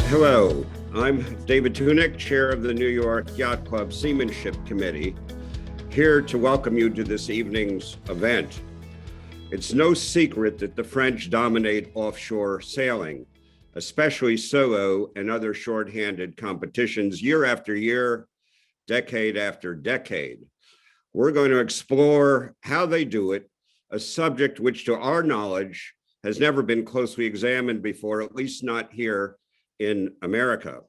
Hello, I'm David Tunick, chair of the New York Yacht Club Seamanship Committee, here to welcome you to this evening's event. It's no secret that the French dominate offshore sailing, especially solo and other shorthanded competitions year after year, decade after decade. We're going to explore how they do it, a subject which to our knowledge has never been closely examined before, at least not here in America.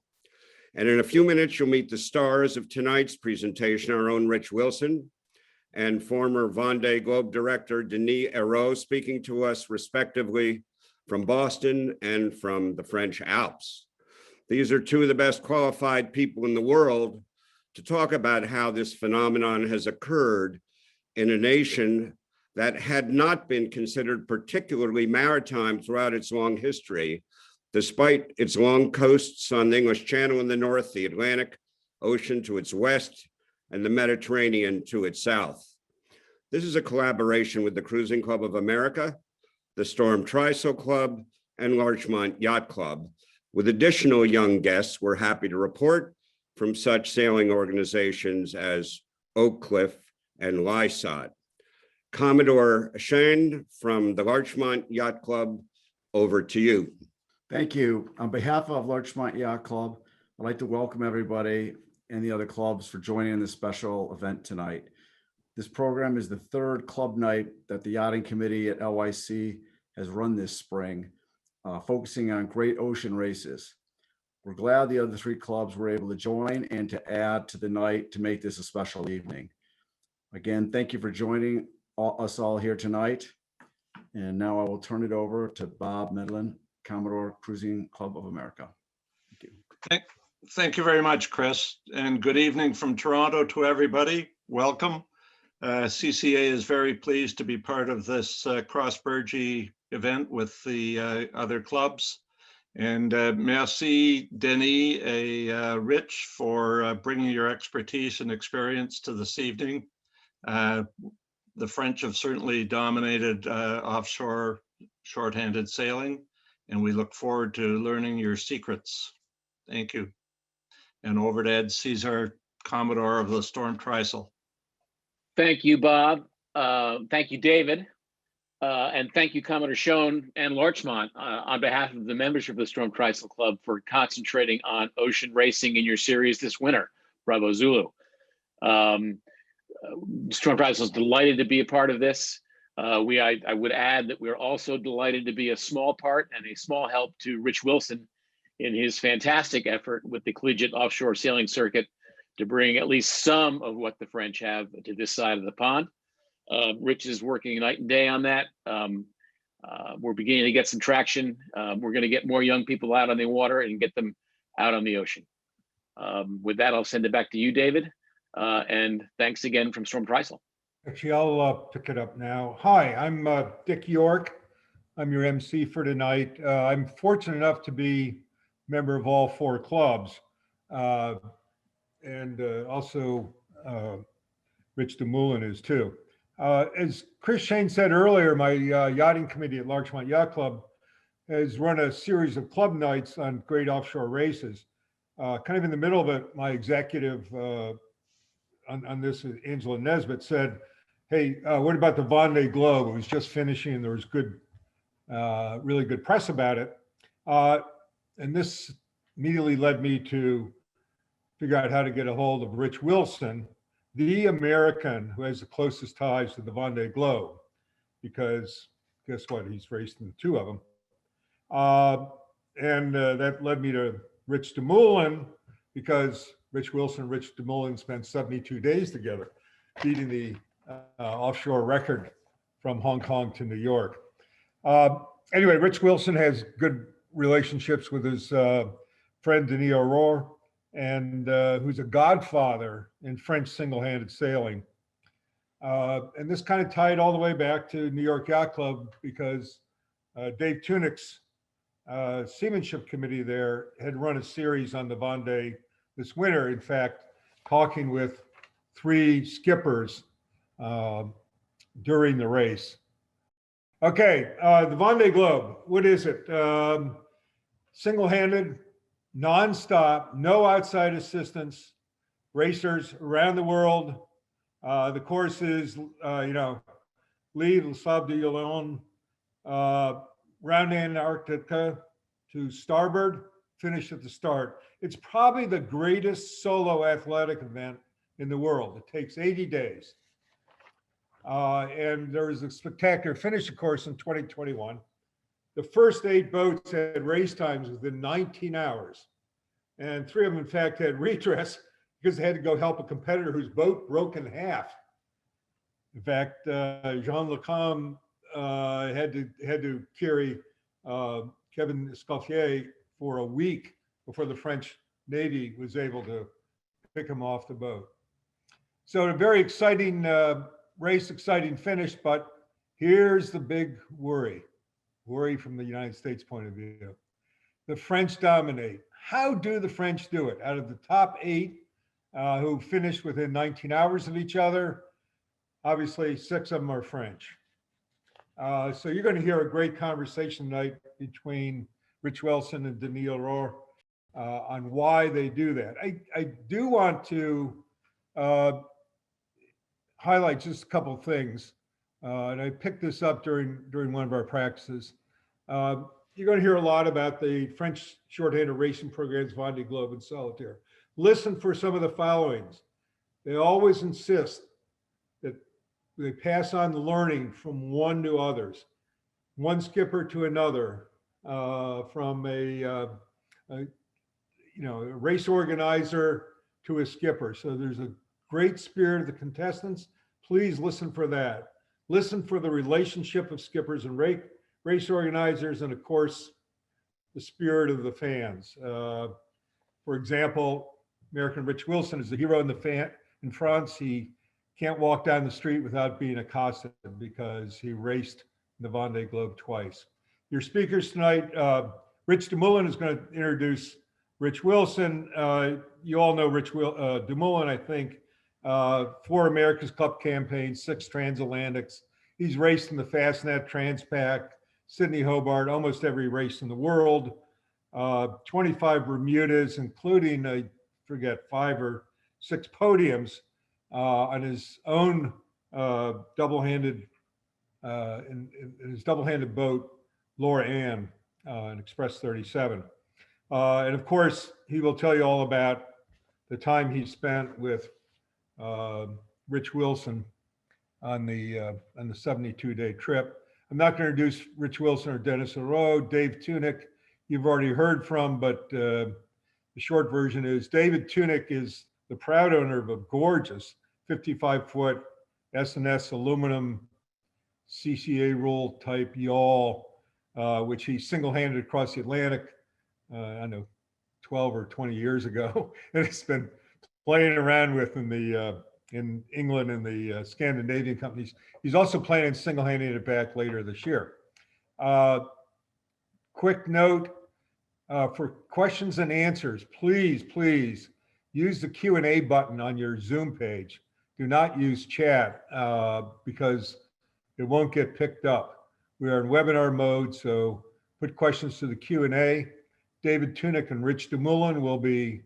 And in a few minutes, you'll meet the stars of tonight's presentation, our own Rich Wilson and former Vendée Globe director Denis Hérault, speaking to us respectively from Boston and from the French Alps. These are two of the best qualified people in the world to talk about how this phenomenon has occurred in a nation that had not been considered particularly maritime throughout its long history, despite its long coasts on the English Channel in the north, the Atlantic Ocean to its west, and the Mediterranean to its south. This is a collaboration with the Cruising Club of America, the Storm Trysail Club, and Larchmont Yacht Club. With additional young guests, we're happy to report from such sailing organizations as Oak Cliff and Lysot. Commodore Shane from the Larchmont Yacht Club, over to you. Thank you. On behalf of Larchmont Yacht Club, I'd like to welcome everybody and the other clubs for joining in this special event tonight. This program is the third club night that the Yachting Committee at LYC has run this spring, focusing on great ocean races. We're glad the other three clubs were able to join and to add to the night to make this a special evening. Again, thank you for joining us all here tonight. And now I will turn it over to Bob Medlin, Commodore Cruising Club of America. Thank you. Thank you very much, Chris, and good evening from Toronto to everybody. Welcome. CCA is very pleased to be part of this cross-Burgee event with the other clubs. And merci, Denis and Rich, for bringing your expertise and experience to this evening. The French have certainly dominated offshore shorthanded sailing, and we look forward to learning your secrets. Thank you. And over to Ed Caesar, Commodore of the Storm Trysail. Thank you, Bob. Thank you, David. And thank you, Commodore Schoen and Larchmont, on behalf of the membership of the Storm Trysail Club, for concentrating on ocean racing in your series this winter. Bravo Zulu. Storm Trysail is delighted to be a part of this. I would add that we're also delighted to be a small part and a small help to Rich Wilson in his fantastic effort with the collegiate offshore sailing circuit to bring at least some of what the French have to this side of the pond. Rich is working night and day on that. We're beginning to get some traction. We're going to get more young people out on the water and get them out on the ocean. With that, I'll send it back to you, David. And thanks again from Storm Trysail. Actually, I'll pick it up now. Hi, I'm Dick York. I'm your MC for tonight. I'm fortunate enough to be a member of all four clubs. And also Rich DeMoulin is too. As Chris Shane said earlier, my yachting committee at Larchmont Yacht Club has run a series of club nights on great offshore races. Kind of in the middle of it, my executive on this, Angela Nesbitt, said, hey, what about the Vendée Globe? It was just finishing and there was good, really good press about it. And this immediately led me to figure out how to get a hold of Rich Wilson, the American who has the closest ties to the Vendée Globe, because guess what? He's raced in two of them. And that led me to Rich DeMoulin, because Rich Wilson and Rich DeMoulin spent 72 days together, beating the offshore record from Hong Kong to New York. Anyway, Rich Wilson has good relationships with his friend Denis Hérault, and who's a godfather in French single-handed sailing. And this kind of tied all the way back to New York Yacht Club, because Dave Tunick's seamanship committee there had run a series on the Vendée this winter, in fact, talking with three skippers during the race. Okay, the Vendée Globe, what is it? Single-handed, nonstop, no outside assistance, racers around the world. The course is, lead Le Sable d'Olonne, round Antarctica to starboard, finish at the start. It's probably the greatest solo athletic event in the world. It takes 80 days. And there was a spectacular finish, of course, in 2021. The first 8 boats had race times within 19 hours. And 3 of them, in fact, had redress because they had to go help a competitor whose boat broke in half. In fact, Jean Lecomte had to carry Kevin Escoffier for a week before the French Navy was able to pick him off the boat. So a very exciting race, exciting finish, but here's the big worry from the United States point of view. The French dominate. How do the French do it? Out of the top 8 who finished within 19 hours of each other, obviously 6 of them are French. So you're going to hear a great conversation tonight between Rich Wilson and Denis Leroux on why they do that. I do want to highlight just a couple of things, and I picked this up during one of our practices. You're going to hear a lot about the French shorthanded racing programs, Vendée Globe and Solitaire. Listen for some of the followings. They always insist that they pass on the learning from one to others, one skipper to another, from a race organizer to a skipper. So there's a great spirit of the contestants. Please listen for that. Listen for the relationship of skippers and race organizers, and of course, the spirit of the fans. For example, American Rich Wilson is the hero in France. He can't walk down the street without being accosted because he raced the Vendée Globe twice. Your speakers tonight, Rich Dumoulin is going to introduce Rich Wilson. You all know Rich Dumoulin, I think. 4 America's Cup campaigns, 6 transatlantics. He's raced in the Fastnet, Transpac, Sydney Hobart, almost every race in the world. 25 Bermudas, including, I forget, 5 or 6 podiums on his own double-handed in his double-handed boat, Laura Ann, in Express 37. And of course, he will tell you all about the time he spent with Rich Wilson on the 72-day trip. I'm not going to introduce Rich Wilson or Denis Leroux. Dave Tunick, you've already heard from, but the short version is David Tunick is the proud owner of a gorgeous 55-foot S&S aluminum CCA rule type yawl, which he single-handed across the Atlantic, I don't know, 12 or 20 years ago, and it's been playing around with in England and the Scandinavian companies. He's also planning single-handing it back later this year. Quick note, for questions and answers, please use the Q&A button on your Zoom page. Do not use chat because it won't get picked up. We are in webinar mode, so put questions to the Q&A. David Tunick and Rich Dumoulin will be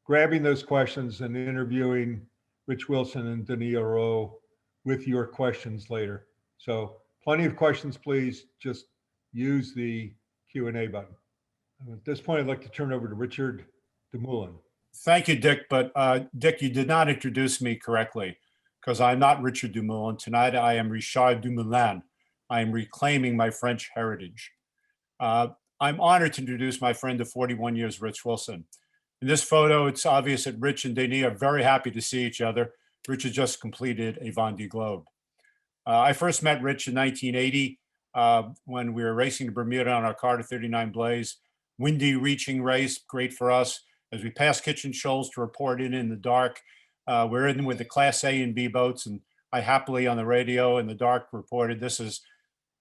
grabbing those questions and interviewing Rich Wilson and Denis Leroux with your questions later. So plenty of questions, please. Just use the Q&A button. At this point, I'd like to turn over to Richard Dumoulin. Thank you, Dick. But Dick, you did not introduce me correctly because I'm not Richard Dumoulin. Tonight, I am Richard Dumoulin. I am reclaiming my French heritage. I'm honored to introduce my friend of 41 years, Rich Wilson. In this photo, it's obvious that Rich and Denis are very happy to see each other. Rich had just completed a Vendée Globe. I first met Rich in 1980 when we were racing to Bermuda on our Carter 39 Blaze. Windy reaching race, great for us. As we passed Kitchen Shoals to report in the dark, we're in with the Class A and B boats, and I happily on the radio in the dark reported, this is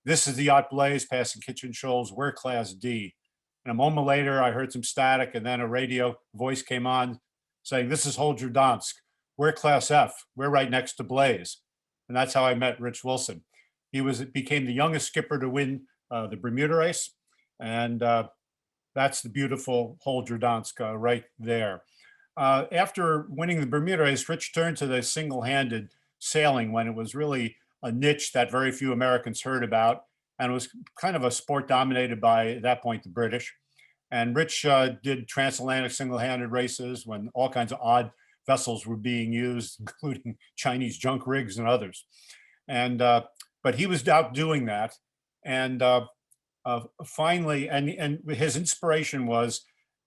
the yacht Blaze passing Kitchen Shoals, we're Class D. And a moment later, I heard some static, and then a radio voice came on saying, this is HOLGER DANSKE, we're Class F, we're right next to Blaze. And that's how I met Rich Wilson. He became the youngest skipper to win the Bermuda race. And That's the beautiful HOLGER DANSKE right there. After winning the Bermuda race, Rich turned to the single-handed sailing when it was really a niche that very few Americans heard about, and it was kind of a sport dominated by, at that point, the British. And Rich did transatlantic single-handed races when all kinds of odd vessels were being used, including Chinese junk rigs and others. And but he was out doing that, and finally, and his inspiration was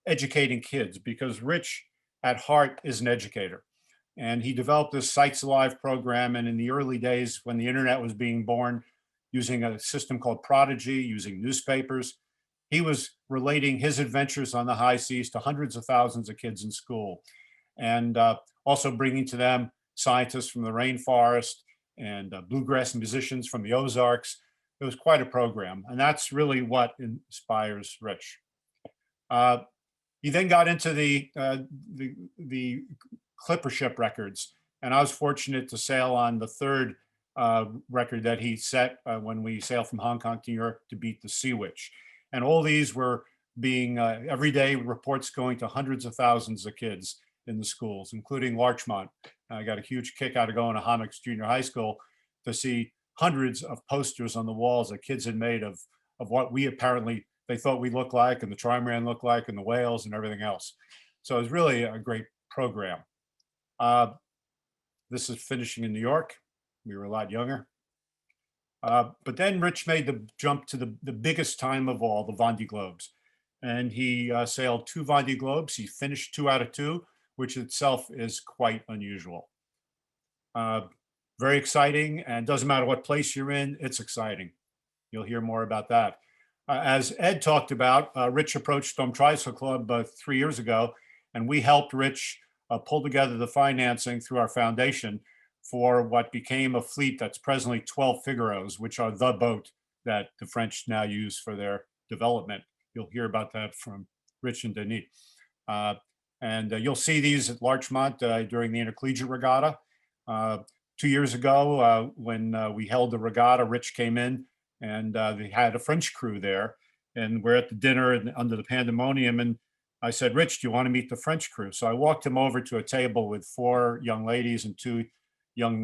educating kids, because Rich at heart is an educator. And he developed this Sights Alive program. And in the early days, when the internet was being born, using a system called Prodigy, using newspapers, he was relating his adventures on the high seas to hundreds of thousands of kids in school. And also bringing to them scientists from the rainforest and bluegrass musicians from the Ozarks. It was quite a program. And that's really what inspires Rich. He then got into the clipper ship records, and I was fortunate to sail on the third record that he set when we sailed from Hong Kong to New York to beat the Sea Witch. And all these were being everyday reports going to hundreds of thousands of kids in the schools, including Larchmont. I got a huge kick out of going to Homix Junior High School to see hundreds of posters on the walls that kids had made of what we apparently they thought we looked like, and the trimaran looked like, and the whales and everything else. So it was really a great program. This is finishing in New York. We were a lot younger. But then Rich made the jump to the biggest time of all, the Vendée Globes. And he sailed 2 Vendée Globes. He finished 2 out of 2, which itself is quite unusual. Very exciting, and doesn't matter what place you're in, it's exciting. You'll hear more about that. As Ed talked about, Rich approached Storm Tricycle Club 3 years ago, and we helped Rich pull together the financing through our foundation for what became a fleet that's presently 12 Figaros, which are the boat that the French now use for their development. You'll hear about that from Rich and Denis. And you'll see these at Larchmont during the Intercollegiate Regatta. 2 years ago, when we held the regatta, Rich came in, and they had a French crew there, and we're at the dinner and under the pandemonium, and I said, Rich, do you want to meet the French crew? So I walked him over to a table with 4 young ladies and 2 young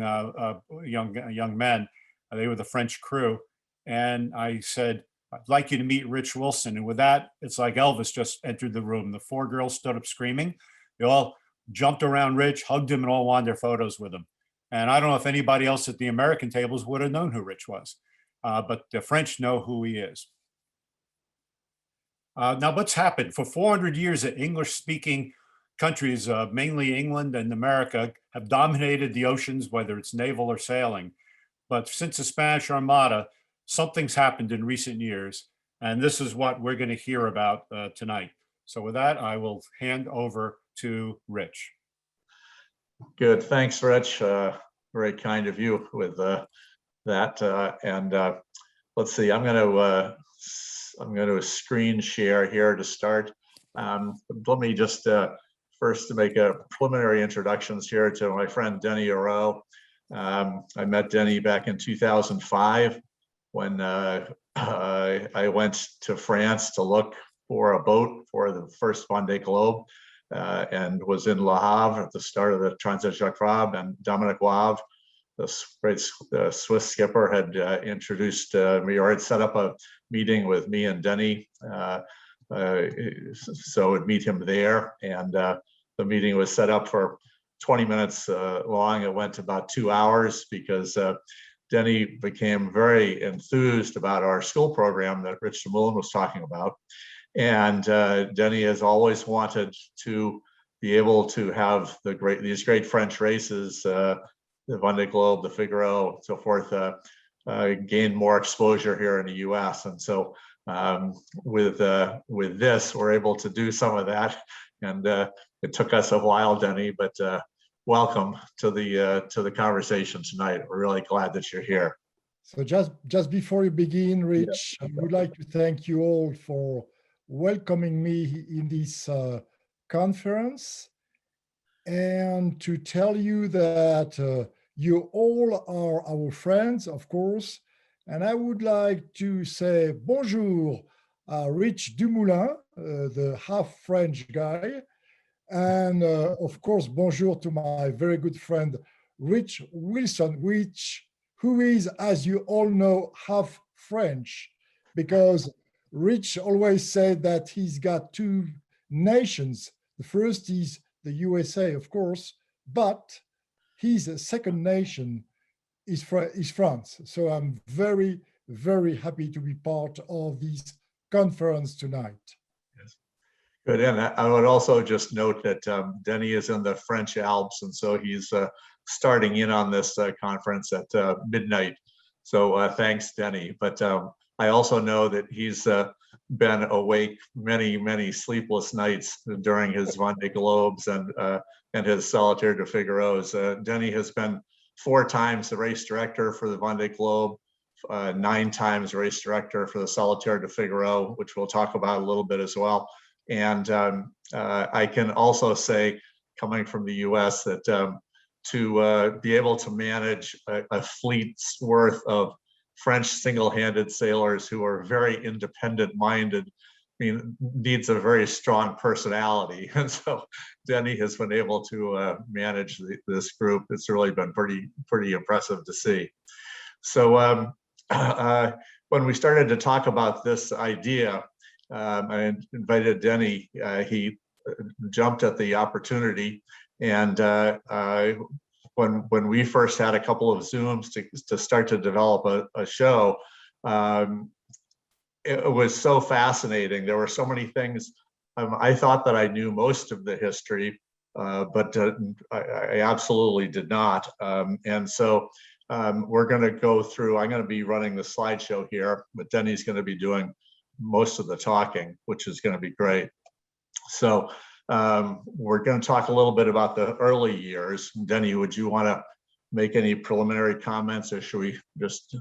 men. They were the French crew, and I said, I'd like you to meet Rich Wilson. And with that, it's like Elvis just entered the room. The 4 girls stood up screaming. They all jumped around Rich, hugged him, and all wanted their photos with him. And I don't know if anybody else at the American tables would have known who Rich was. But the French know who he is. Now, what's happened? For 400 years, the English-speaking countries, mainly England and America, have dominated the oceans, whether it's naval or sailing. But since the Spanish Armada, something's happened in recent years, and this is what we're going to hear about tonight. So with that, I will hand over to Rich. Good, thanks, Rich. Very kind of you with that. Let's see. I'm going to screen share here to start. Let me just first to make a preliminary introductions here to my friend Denny Oro. I met Denny back in 2005 when I went to France to look for a boat for the first Vendée Globe, and was in Le Havre at the start of the Transit Jacques Vabre, and Dominic Wave, the great Swiss skipper, had introduced me, or had set up a meeting with me and Denny. So I'd meet him there, and the meeting was set up for 20 minutes long. It went about 2 hours because Denny became very enthused about our school program that Rich Dumoulin was talking about. And Denny has always wanted to be able to have these great French races, the Vendée Globe, the Figaro, so forth, gain more exposure here in the U.S. And so with this, we're able to do some of that. And it took us a while, Denny, but welcome to the conversation tonight. We're really glad that you're here. So just before you begin, Rich, I would like to thank you all for welcoming me in this conference, and to tell you that you all are our friends, of course. And I would like to say bonjour, Rich Dumoulin, the half French guy. And of course, bonjour to my very good friend, Rich Wilson, who is, as you all know, half French, because Rich always said that he's got two nations. The first is the USA, of course, but his second nation is France. So I'm very, very happy to be part of this conference tonight. Good. And I would also just note that Denny is in the French Alps, and so he's starting in on this conference at midnight. So thanks, Denny. But I also know that he's been awake many, many sleepless nights during his Vendée Globes and his Solitaire de Figaro's. Denny has been 4 times the race director for the Vendée Globe, 9 times race director for the Solitaire de Figaro, which we'll talk about a little bit as well. And I can also say, coming from the US, that to be able to manage a fleet's worth of French single-handed sailors who are very independent-minded, needs a very strong personality. And so Denny has been able to manage this group. It's really been pretty impressive to see. So when we started to talk about this idea, I invited Denny. He jumped at the opportunity, and when we first had a couple of Zooms to start to develop a show, it was so fascinating. There were so many things. I thought that I knew most of the history, but I absolutely did not. And so we're going to go through. I'm going to be running the slideshow here, but Denny's going to be doing most of the talking, which is going to be great. So we're going to talk a little bit about the early years. Denny, would you want to make any preliminary comments, or should we just?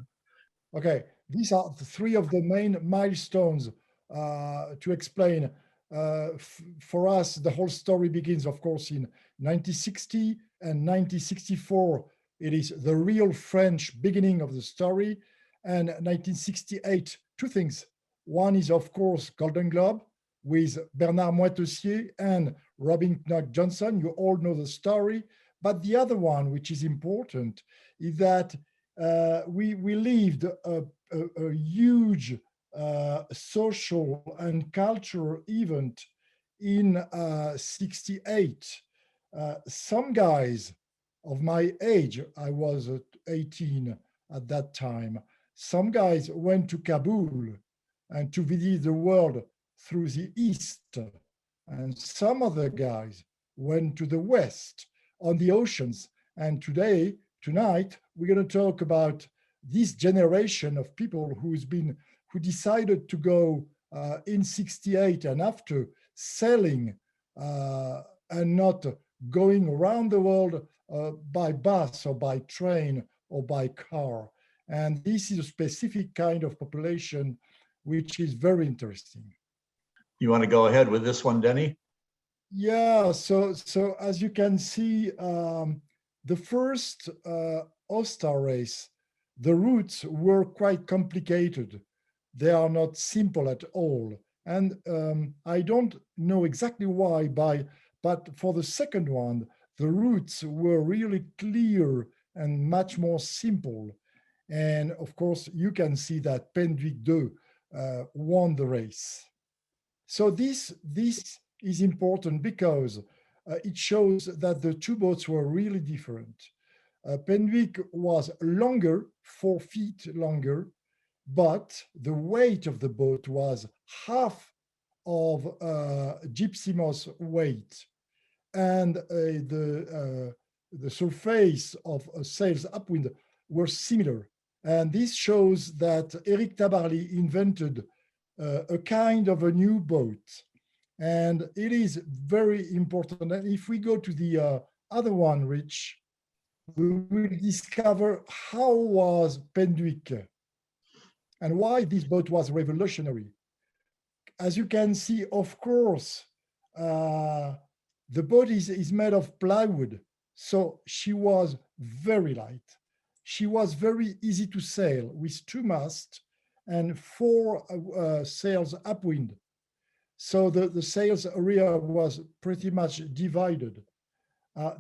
Okay, these are the 3 of the main milestones to explain. For us, the whole story begins, of course, in 1960 and 1964. It is the real French beginning of the story. And 1968, 2 things. One is, of course, Golden Globe with Bernard Moitessier and Robin Knox-Johnson. You all know the story. But the other one, which is important, is that we lived a huge social and cultural event in 68. Some guys of my age, I was 18 at that time, some guys went to Kabul and to visit the world through the East. And some other guys went to the West on the oceans. And tonight, we're going to talk about this generation of people who decided to go in 68 and after, sailing and not going around the world by bus or by train or by car. And this is a specific kind of population which is very interesting. You want to go ahead with this one, Denny? Yeah, so as you can see, the first All-Star race, the routes were quite complicated. They are not simple at all. And I don't know exactly why, but for the second one, the routes were really clear and much more simple. And of course, you can see that Penduic 2 won the race. So this is important because it shows that the 2 boats were really different. Penduic was longer, 4 feet longer, but the weight of the boat was half of Gypsy Moth's weight. And the surface of sails upwind were similar. And this shows that Eric Tabarly invented a kind of a new boat. And it is very important. And if we go to the other one, Rich, we will discover how was Penduic and why this boat was revolutionary. As you can see, of course, the boat is made of plywood. So she was very light. She was very easy to sail with 2 masts and 4 sails upwind. So the sales area was pretty much divided.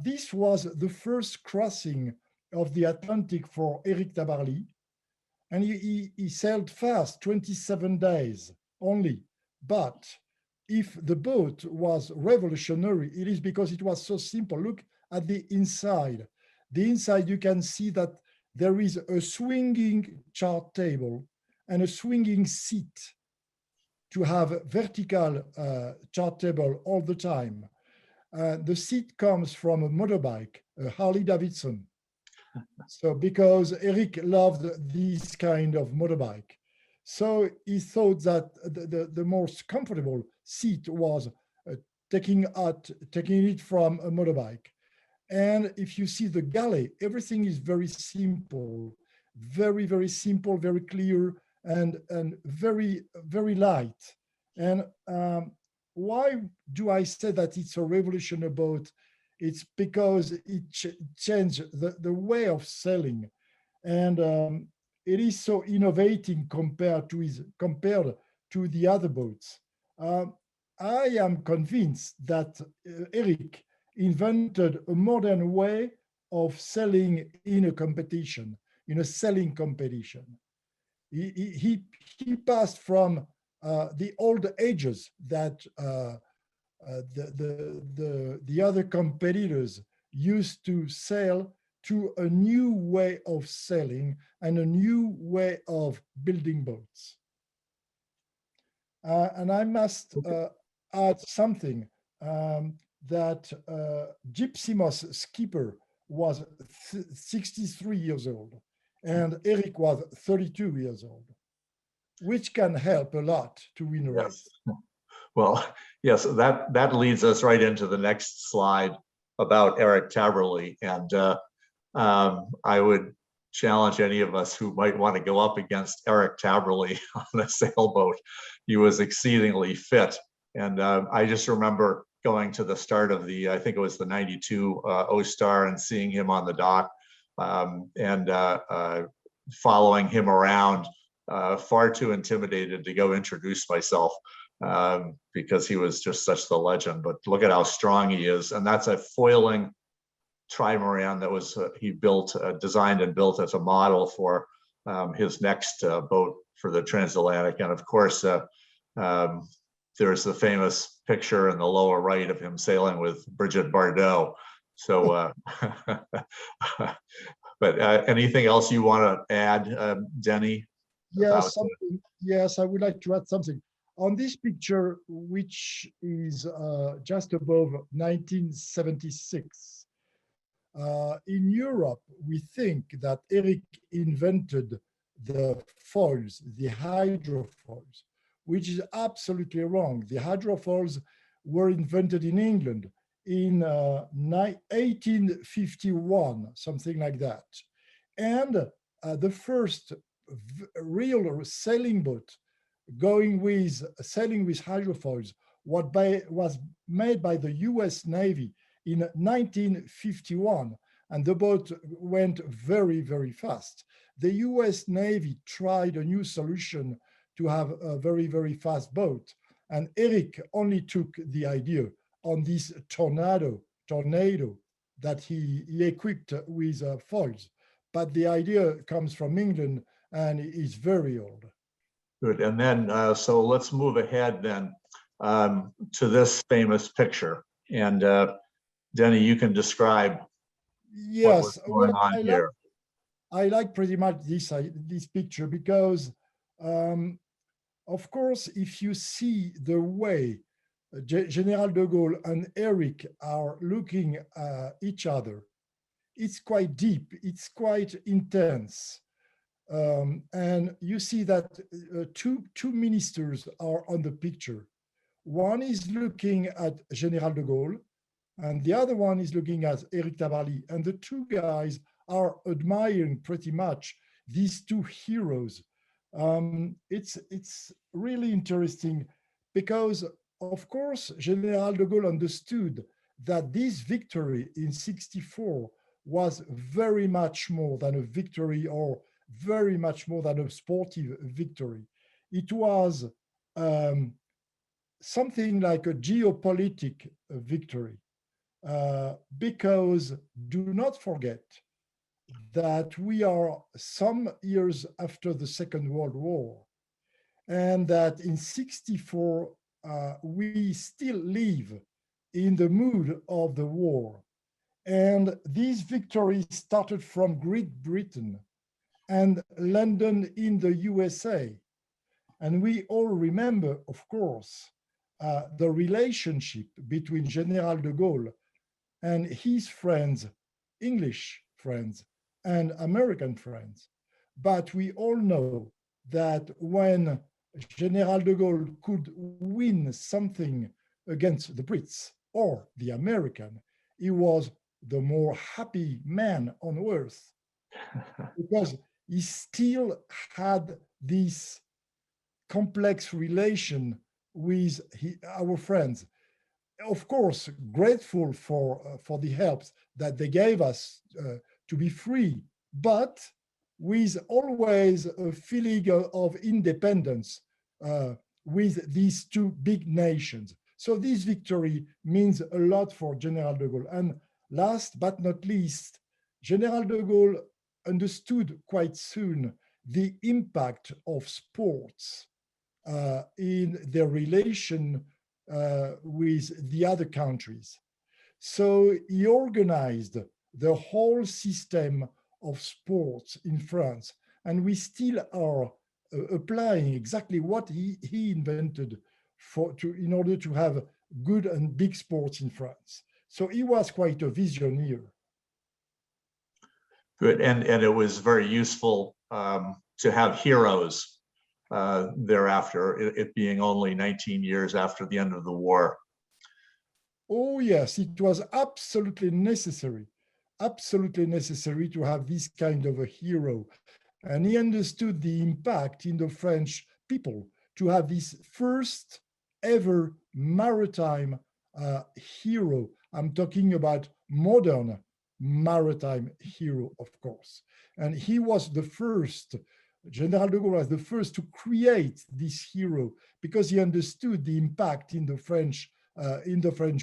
This was the first crossing of the Atlantic for Eric Tabarly, and he sailed fast, 27 days only. But if the boat was revolutionary, it is because it was so simple. Look at the inside. The inside, you can see that there is a swinging chart table and a swinging seat to have vertical chart table all the time. The seat comes from a motorbike, a Harley Davidson. So because Eric loved this kind of motorbike, so he thought that the most comfortable seat was taking it from a motorbike. And if you see the galley, everything is very simple, very simple, very clear, and very, very light. And why do I say that it's a revolutionary boat? It's because it changed the way of sailing. And it is so innovating compared to the other boats. I am convinced that Eric invented a modern way of sailing in a competition, in a sailing competition. He passed from the old ages that the other competitors used to sail to a new way of sailing and a new way of building boats. And I must add something, that Gypsy Moss skipper was 63 years old and Eric was 32 years old, which can help a lot to win a race. Yes. Well, yes, that leads us right into the next slide about Eric Tabarly. And I would challenge any of us who might want to go up against Eric Tabarly on a sailboat. He was exceedingly fit. And I just remember going to the start of the, I think it was the 92 O-Star, and seeing him on the dock and following him around, far too intimidated to go introduce myself because he was just such the legend. But look at how strong he is. And that's a foiling trimaran that was he built, designed and built as a model for his next boat for the transatlantic. And of course, there's the famous picture in the lower right of him sailing with Brigitte Bardot. So, but anything else you want to add, Denny? Yes, yes, I would like to add something. On this picture, which is just above 1976, in Europe, we think that Eric invented the foils, the hydrofoils, which is absolutely wrong. The hydrofoils were invented in England in 1851, something like that. And the first real sailing boat sailing with hydrofoils was made by the US Navy in 1951, and the boat went very, very fast. The US Navy tried a new solution to have a very, very fast boat, and Eric only took the idea on this tornado that he equipped with foils. But the idea comes from England and is very old. Good. And then, so let's move ahead then to this famous picture. And Denny, you can describe what was going on here. I like pretty much this picture because, of course, if you see the way General de Gaulle and Eric are looking at each other, it's quite deep, it's quite intense. And you see that two ministers are on the picture. One is looking at General de Gaulle, and the other one is looking at Eric Tabarly. And the two guys are admiring pretty much these two heroes. It's really interesting because, of course, General de Gaulle understood that this victory in '64 was very much more than a victory or very much more than a sportive victory. It was something like a geopolitical victory, because do not forget that we are some years after the Second World War, and that in 1964, we still live in the mood of the war. And this victory started from Great Britain and London in the USA. And we all remember, of course, the relationship between General de Gaulle and his friends, English friends and American friends. But we all know that when General de Gaulle could win something against the Brits or the American, he was the more happy man on earth, because he still had this complex relation with our friends. Of course, grateful for the help that they gave us to be free, but with always a feeling of independence with these two big nations. So this victory means a lot for General de Gaulle. And last but not least, General de Gaulle understood quite soon the impact of sports in their relation with the other countries. So he organized the whole system of sports in France, and we still are applying exactly what he invented in order to have good and big sports in France. So he was quite a visionary. Good, and it was very useful to have heroes thereafter, it being only 19 years after the end of the war. Oh yes, it was absolutely necessary to have this kind of a hero. And he understood the impact in the French people to have this first ever maritime hero. I'm talking about modern maritime hero, of course. And he was the first, General de Gaulle was the first to create this hero, because he understood the impact in the French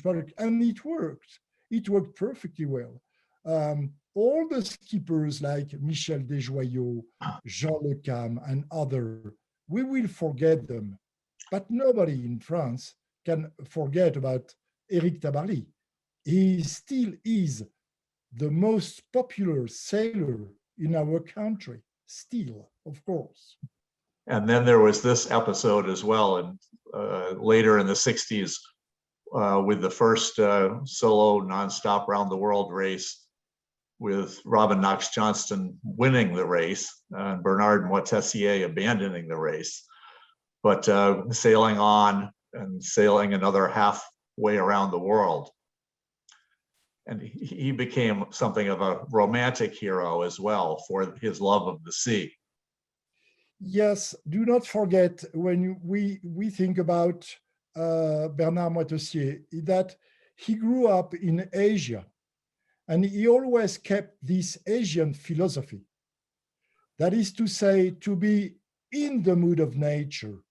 public, and it worked. It worked perfectly well. All the skippers like Michel Desjoyaux, Jean Le Cam, and others, we will forget them. But nobody in France can forget about Éric Tabarly. He still is the most popular sailor in our country, still, of course. And then there was this episode as well, and later in the 60s, with the first solo nonstop round the world race, with Robin Knox Johnston winning the race and Bernard Moitessier abandoning the race, but sailing on and sailing another halfway around the world. And he became something of a romantic hero as well for his love of the sea. Yes, do not forget, when we think about Bernard Moitessier, that he grew up in Asia, and he always kept this Asian philosophy. That is to say, to be in the mood of nature,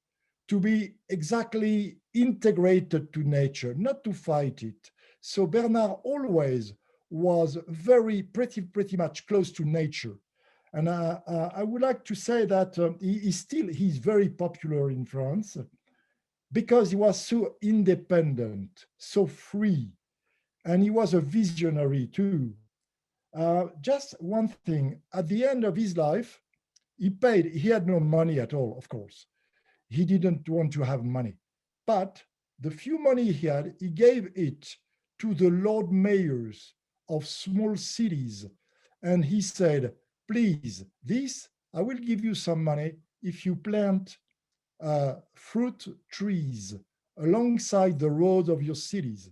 to be exactly integrated to nature, not to fight it. So Bernard always was pretty much close to nature. And I would like to say that he's very popular in France, because he was so independent, so free, and he was a visionary too. Just one thing, at the end of his life, he had no money at all, of course. He didn't want to have money, but the few money he had, he gave it to the Lord Mayors of small cities. And he said, please, I will give you some money if you plant fruit trees alongside the roads of your cities.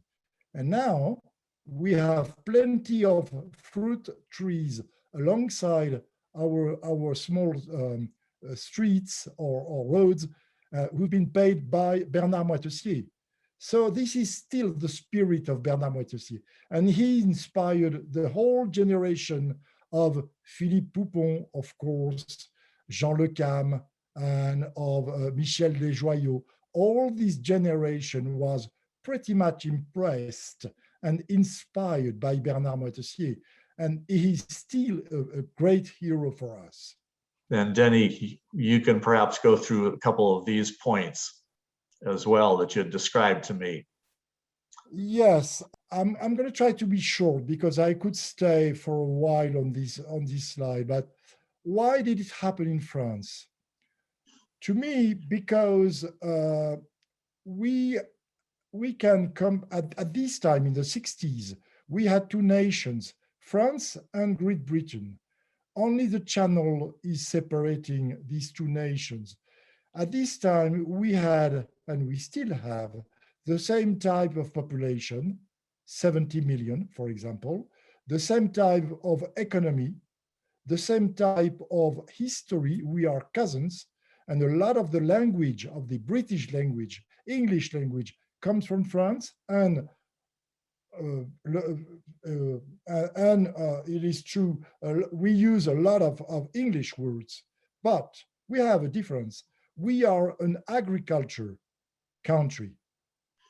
And now we have plenty of fruit trees alongside our small streets or roads who've been paid by Bernard Moitessier. So this is still the spirit of Bernard Moitessier. And he inspired the whole generation of Philippe Poupon, of course, Jean Le Cam, and of Michel Desjoyaux, all this generation was pretty much impressed and inspired by Bernard Moitessier. And he's still a great hero for us. And Denny, you can perhaps go through a couple of these points as well that you described to me. Yes, I'm going to try to be short because I could stay for a while on this slide. But why did it happen in France? To me, because we can come at this time in the 60s, we had two nations, France and Great Britain. Only the channel is separating these two nations. At this time, we had, and we still have, the same type of population, 70 million, for example, the same type of economy, the same type of history. We are cousins, and a lot of the language of the British language, English language, comes from France, and it is true, we use a lot of English words, but we have a difference. We are an agriculture country,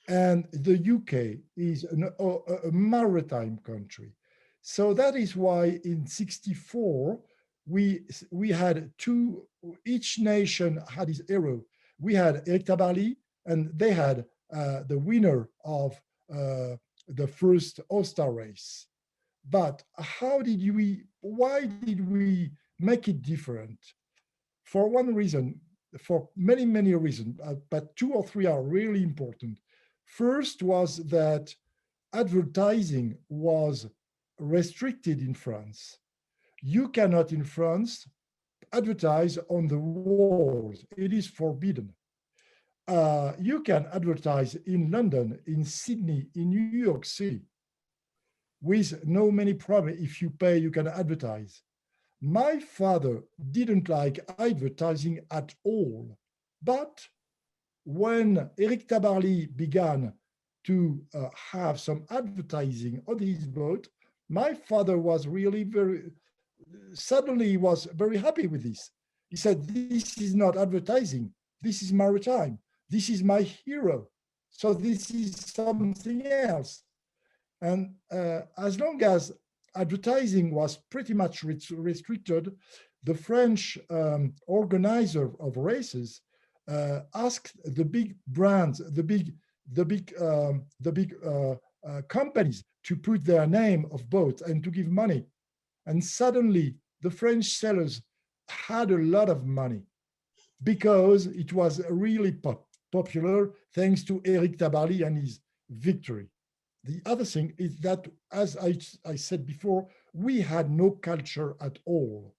and the UK is a maritime country. So that is why in '64, we had two, each nation had its hero. We had Eric Tabarly, and they had the winner of the first All-Star race. But why did we make it different? For one reason, for many, many reasons, but two or three are really important. First was that advertising was restricted in France. You cannot in France advertise on the walls. It is forbidden. You can advertise in London, in Sydney, in New York City, with no many problems. If you pay, you can advertise. My father didn't like advertising at all, but when Eric Tabarly began to have some advertising on his boat, my father was really suddenly was very happy with this. He said, this is not advertising, this is maritime. This is my hero. So this is something else. And as long as advertising was pretty much restricted, the French organizer of races asked the big brands, the big companies to put their name of boats and to give money. And suddenly the French sailors had a lot of money because it was really popular thanks to Eric Tabarly and his victory. The other thing is that, as I said before, we had no culture at all.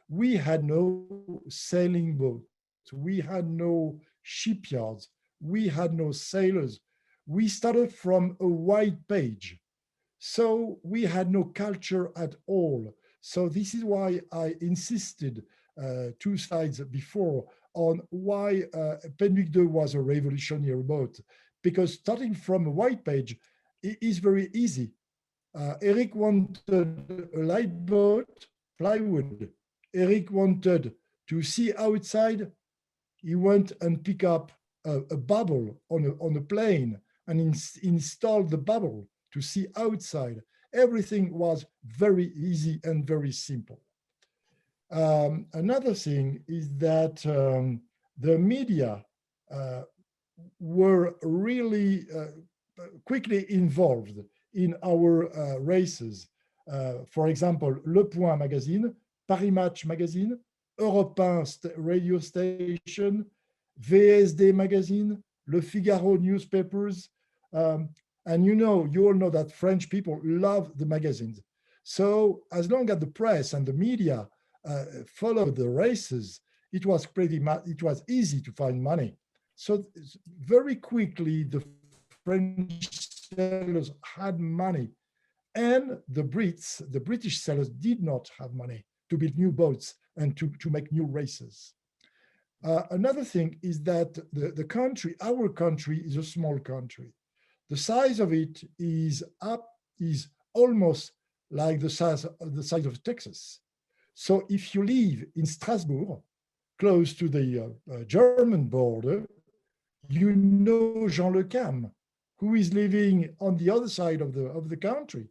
We had no sailing boats. We had no shipyards. We had no sailors. We started from a white page. So we had no culture at all. So this is why I insisted 2 slides before on why Vendée Globe was a revolutionary boat, because starting from a white page is very easy. Eric wanted a light boat, plywood. Eric wanted to see outside. He went and picked up a bubble on a plane and installed the bubble to see outside. Everything was very easy and very simple. Another thing is that the media were really quickly involved in our races. For example, Le Point magazine, Paris Match magazine, Europe 1 radio station, VSD magazine, Le Figaro newspapers. And you all know that French people love the magazines. So as long as the press and the media followed the races, it was easy to find money. So very quickly, the French sailors had money, and the British sailors did not have money to build new boats and to make new races. Another thing is that our country is a small country. The size of it is almost like the size of Texas. So if you live in Strasbourg, close to the German border, You know Jean Le Cam, who is living on the other side of the country.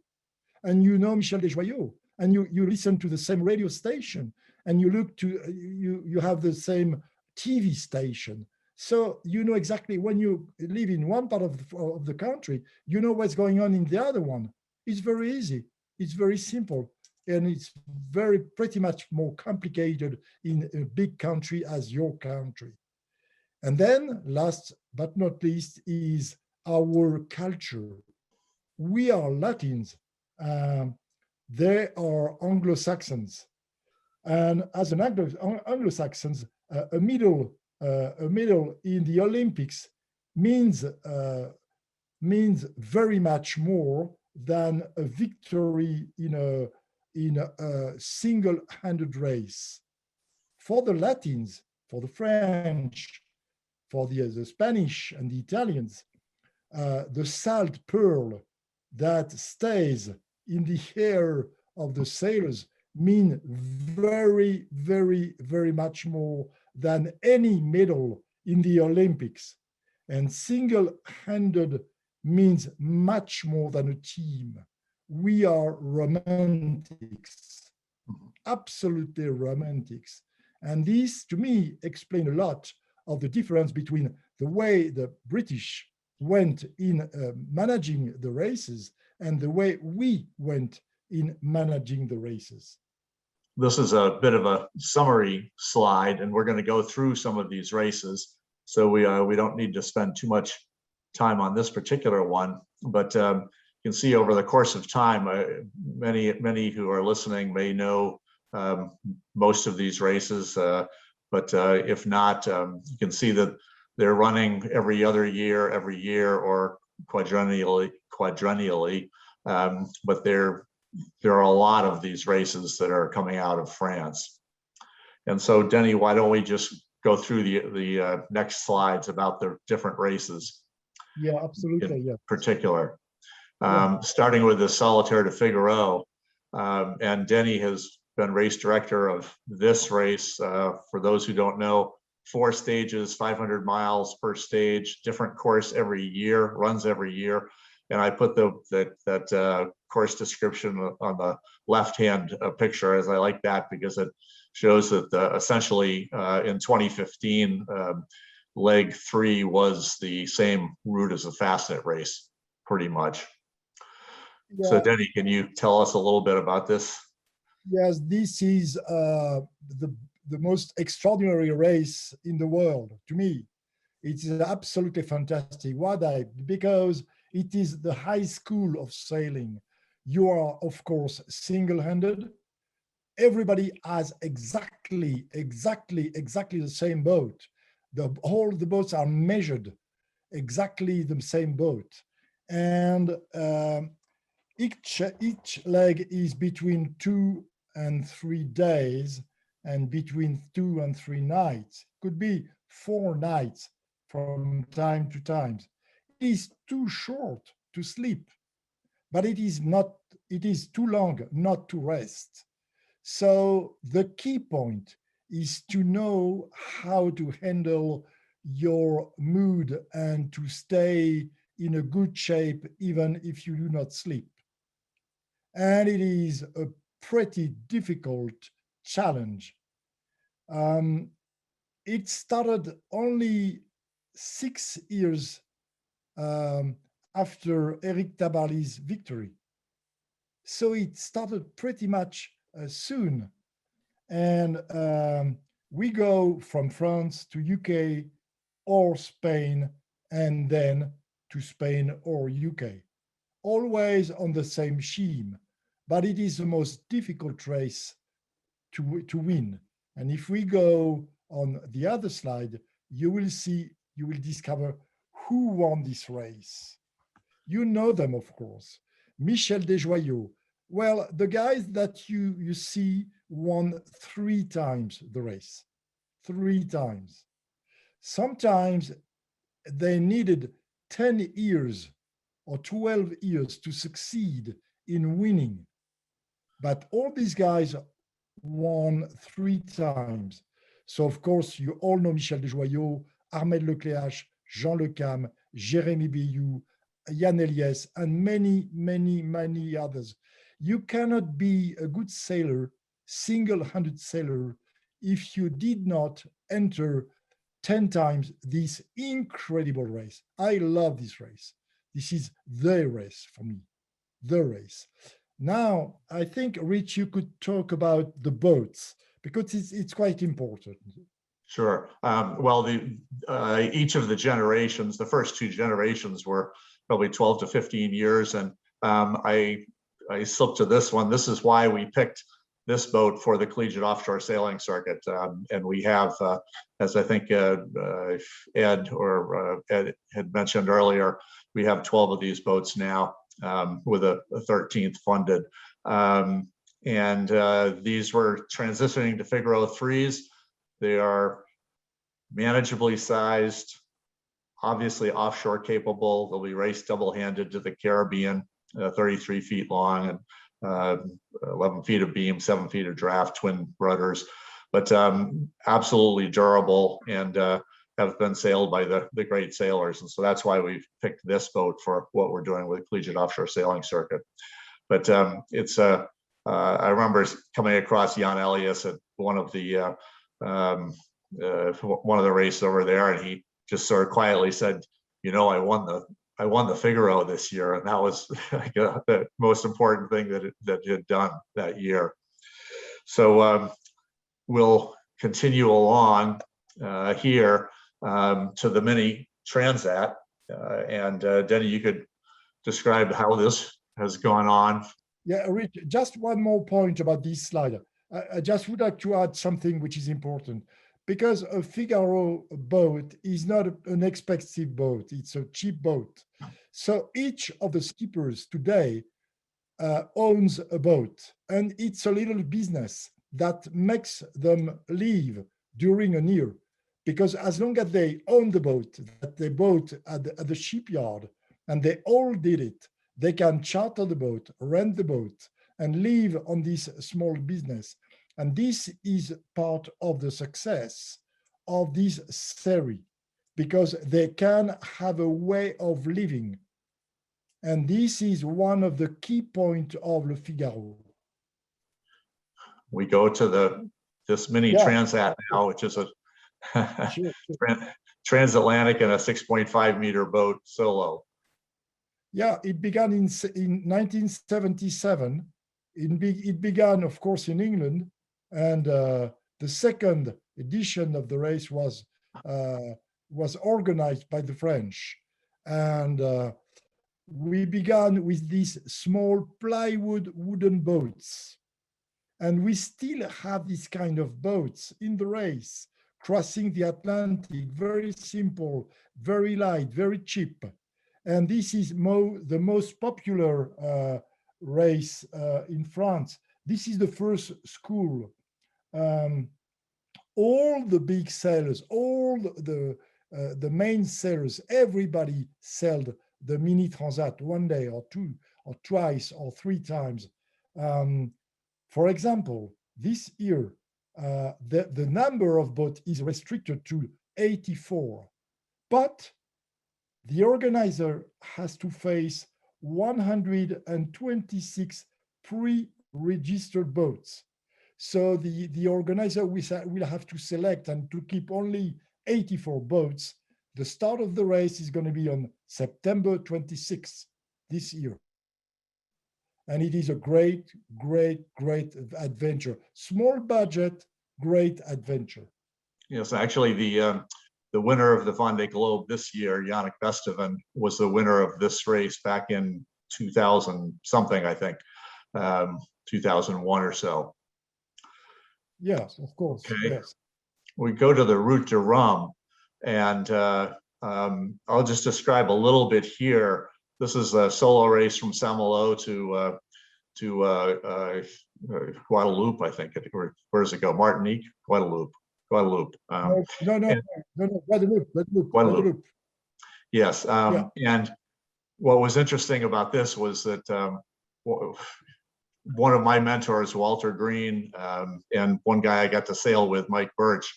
And you know Michel Desjoyaux, and you listen to the same radio station, and you look to, you have the same TV station. So you know exactly when you live in one part of the country, you know what's going on in the other one. It's very easy. It's very simple. And it's very pretty much more complicated in a big country as your country. And then last but not least is our culture. We are Latins. They are Anglo-Saxons. And as an Anglo-Saxons, a medal in the Olympics means very much more than a victory in a single-handed race. For the Latins, for the French, for the Spanish and the Italians, the salt pearl that stays in the hair of the sailors mean very, very, very much more than any medal in the Olympics. And single-handed means much more than a team. We are romantics, absolutely romantics. And this, to me, explains a lot of the difference between the way the British went in managing the races and the way we went in managing the races. This is a bit of a summary slide, and we're going to go through some of these races. So we don't need to spend too much time on this particular one, but you can see over the course of time, many who are listening may know most of these races, but if not, you can see that they're running every other year, or quadrennially. But there are a lot of these races that are coming out of France. And so, Denny, why don't we just go through the next slides about the different races? Yeah, absolutely. In yeah. particular, starting with the Solitaire de Figaro, and Denny has been race director of this race. For those who don't know, 4 stages, 500 miles per stage, different course every year, runs every year. And I put that course description on the left-hand picture, as I like that because it shows that essentially in 2015, leg 3 was the same route as the Fastnet race, pretty much. Yeah. So Denny, can you tell us a little bit about this? Yes, this is the most extraordinary race in the world to me. It's absolutely fantastic. Why? Because it is the high school of sailing. You are, of course, single-handed. Everybody has exactly the same boat. All the boats are measured exactly the same boat. And each leg is between 2 and 3 days and between 2 and 3 nights. Could be 4 nights from time to time. It is too short to sleep, but it is too long not to rest. So the key point is to know how to handle your mood and to stay in a good shape even if you do not sleep. And it is a pretty difficult challenge. It started only 6 years after Eric Tabarly's victory. So it started pretty much soon. And we go from France to UK or Spain, and then to Spain or UK, always on the same scheme. But it is the most difficult race to win. And if we go on the other slide, you will discover who won this race. You know them, of course. Michel Desjoyaux. Well, the guys that you see won 3 times the race, 3 times. Sometimes they needed 10 years or 12 years to succeed in winning. But all these guys won 3 times. So of course, you all know Michel Desjoyaux, Armel Lecléache, Jean Le Cam, Jérémy Biou, Yann Eliès, and many, many, many others. You cannot be a good sailor, single-handed sailor, if you did not enter 10 times this incredible race. I love this race. This is the race for me, the race. Now, I think, Rich, you could talk about the boats because it's quite important. Sure. Well, each of the generations, the first two generations were probably 12 to 15 years. And I slipped to this one. This is why we picked this boat for the collegiate offshore sailing circuit. And we have, as I think Ed had mentioned earlier, we have 12 of these boats now with a 13th funded. And these were transitioning to Figaro 3s. They are manageably sized, obviously offshore capable. They'll be raced double-handed to the Caribbean, 33 feet long and 11 feet of beam, 7 feet of draft, twin rudders, but absolutely durable and have been sailed by the great sailors. And so that's why we've picked this boat for what we're doing with collegiate offshore sailing circuit. But I remember coming across Jan Elias at one of the races over there, and he just sort of quietly said, "You know, I won the Figaro this year," and that was like the most important thing that he had done that year. So we'll continue along here to the mini Transat, and Denny, you could describe how this has gone on. Yeah, Rich, just one more point about this slide. I just would like to add something which is important, because a Figaro boat is not an expensive boat, it's a cheap boat. So each of the skippers today owns a boat, and it's a little business that makes them live during a year. Because as long as they own the boat, that they bought at the shipyard, and they all did it, they can charter the boat, rent the boat, and live on this small business. And this is part of the success of this series, because they can have a way of living. And this is one of the key points of Le Figaro. We go to this mini Transat now, which is a transatlantic and a 6.5 meter boat solo. Yeah, it began in 1977. It began, of course, in England, and the second edition of the race was organized by the French. And we began with these small plywood wooden boats. And we still have this kind of boats in the race, crossing the Atlantic, very simple, very light, very cheap. And this is the most popular race in France. This is the first school. All the big sailors, all the main sailors, everybody sailed the mini Transat one day or two or twice or three times. For example, this year, the number of boats is restricted to 84, but the organizer has to face 126 pre-registered boats. So the organizer will have to select and to keep only 84 boats. The start of the race is going to be on September 26th this year. And it is a great, great, great adventure. Small budget, great adventure. Yes, actually the winner of the Vendée Globe this year, Yannick Besteven, was the winner of this race back in 2000 something, I think, 2001 or so. Yes, of course. Okay. Yes. We go to the Route de Rome, and I'll just describe a little bit here. This is a solo race from Saint-Malo to Guadeloupe, I think. Where does it go? Martinique, Guadeloupe. No, Guadeloupe. Yes, and what was interesting about this was that one of my mentors, Walter Green, and one guy I got to sail with, Mike Birch,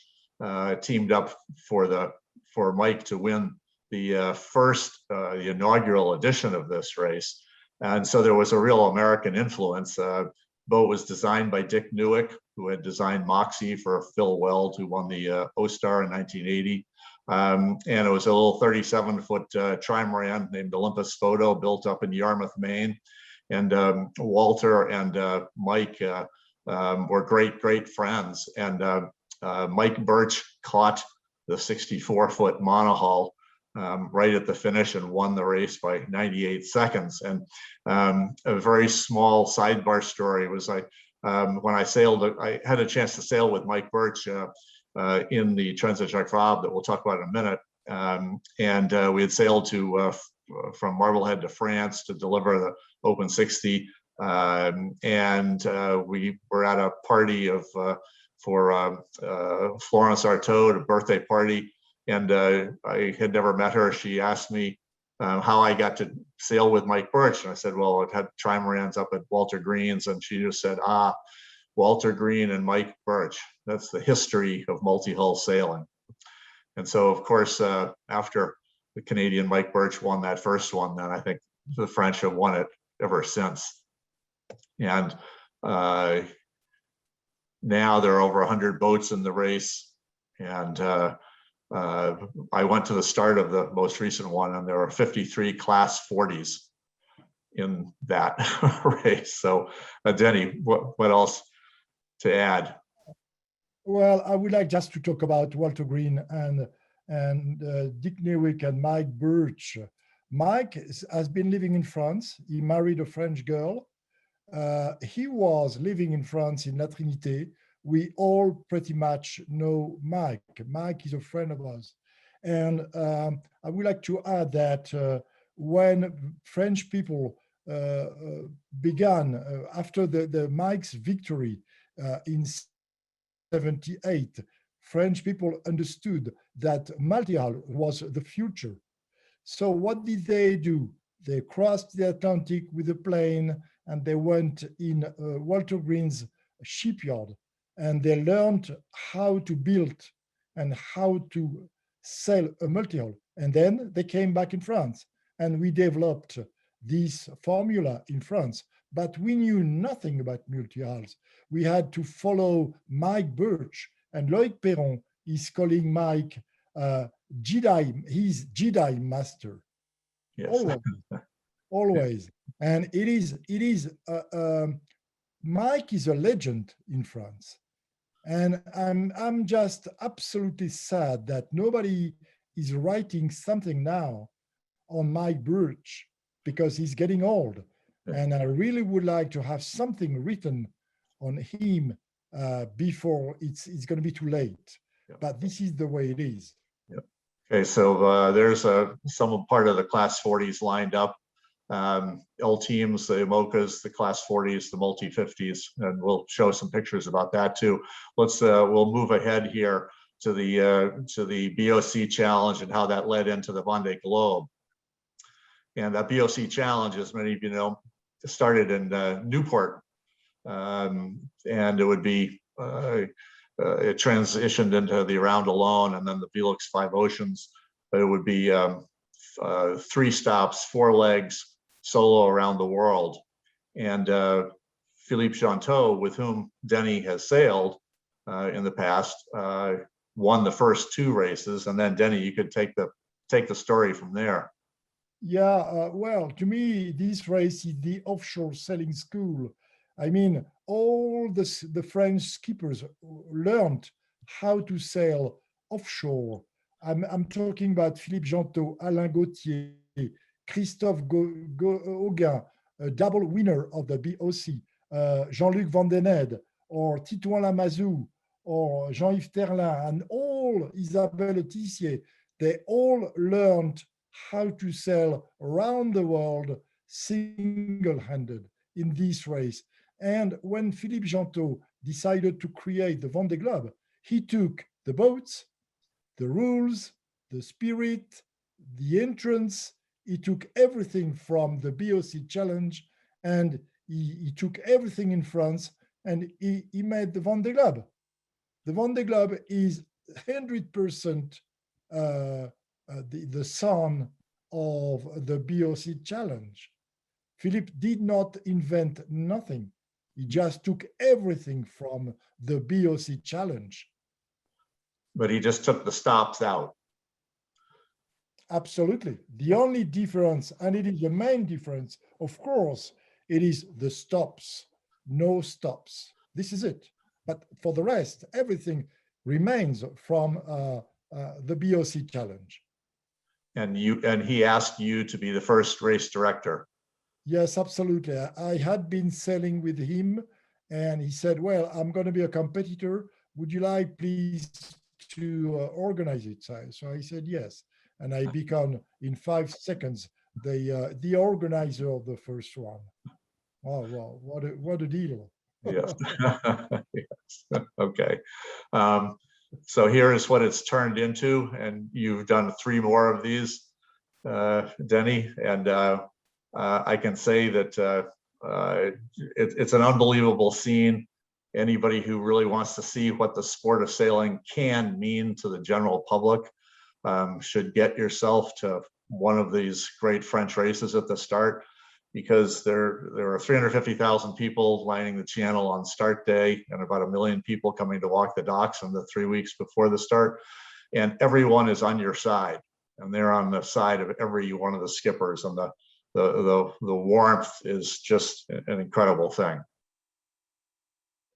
teamed up for Mike to win the inaugural edition of this race. And so there was a real American influence. Boat was designed by Dick Newick, who had designed Moxie for Phil Weld, who won the O-Star in 1980. And it was a little 37-foot trimaran named Olympus Photo, built up in Yarmouth, Maine. And Walter and Mike were great friends. And Mike Birch caught the 64-foot monohull right at the finish and won the race by 98 seconds. And a very small sidebar story was when I sailed, I had a chance to sail with Mike Birch in the Transat Jacques Vabre that we'll talk about in a minute. And we had sailed from Marblehead to France to deliver the Open 60. And we were at a party for Florence Artaud, a birthday party. And I had never met her. She asked me how I got to sail with Mike Birch. And I said, well, I've had trimarans up at Walter Green's. And she just said, Walter Green and Mike Birch. That's the history of multi-hull sailing. And so, of course, after the Canadian Mike Birch won that first one, then I think the French have won it ever since. And now there are over 100 boats in the race. And I went to the start of the most recent one, and there were 53 Class 40s in that race. So, Denny, what else to add? Well, I would like just to talk about Walter Green and Dick Newick and Mike Birch. Mike has been living in France. He married a French girl. He was living in France in La Trinité. We all pretty much know Mike. Mike is a friend of ours. And I would like to add that when French people began, after the Mike's victory in 78, French people understood that multi-hull was the future. So what did they do? They crossed the Atlantic with a plane and they went in Walter Green's shipyard. And they learned how to build and how to sell a multi-hull. And then they came back in France and we developed this formula in France. But we knew nothing about multi-hulls. We had to follow Mike Birch, and Loïc Perron is calling Mike Jedi, he's Jedi master. Yes. Always. And it is Mike is a legend in France. And I'm just absolutely sad that nobody is writing something now on Mike Birch because he's getting old. And I really would like to have something written on him before it's going to be too late. But this is the way it is. Okay, so there's some part of the Class 40s lined up. L teams, the IMOCAs, the Class 40s, the multi 50s, and we'll show some pictures about that too. We'll move ahead here to the BOC challenge and how that led into the Vendée Globe. And that BOC challenge, as many of you know, started in Newport, and it would be it transitioned into the Around Alone and then the Velux 5 Oceans, but it would be 3 stops, 4 legs, solo around the world. And Philippe Jonteau, with whom Denny has sailed in the past, won the first 2 races. And then Denny, you could take the story from there. Yeah, well, to me, this race is the offshore sailing school. I mean, all the French skippers learned how to sail offshore. I'm talking about Philippe Jonteau, Alain Gauthier, Christophe Gauguin, a double winner of the BOC, Jean-Luc Vandened, or Titouan Lamazou, or Jean-Yves Terlin, and all Isabelle Tissier. They all learned how to sail around the world single-handed in this race. And when Philippe Jonteau decided to create the Vendée Globe, he took the boats, the rules, the spirit, the entrance. He took everything from the BOC challenge, and he took everything in France, and he made the Vendée Globe. The Vendée Globe is 100% the son of the BOC challenge. Philippe did not invent nothing. He just took everything from the BOC challenge. But he just took the stops out. Absolutely. The only difference, and it is the main difference, of course, it is the stops, no stops. This is it. But for the rest, everything remains from the BOC challenge. And he asked you to be the first race director. Yes, absolutely. I had been sailing with him, and he said, well, I'm going to be a competitor. Would you like, please, to organize it? So I said yes. And I become, in 5 seconds, the organizer of the first one. Oh, wow, what a deal. Yes. Yes. Okay. So here is what it's turned into, and you've done 3 more of these, Denny, and I can say that it's an unbelievable scene. Anybody who really wants to see what the sport of sailing can mean to the general public should get yourself to one of these great French races at the start, because there are 350,000 people lining the channel on start day and about 1 million people coming to walk the docks in the 3 weeks before the start. And everyone is on your side, and they're on the side of every one of the skippers, and the warmth is just an incredible thing.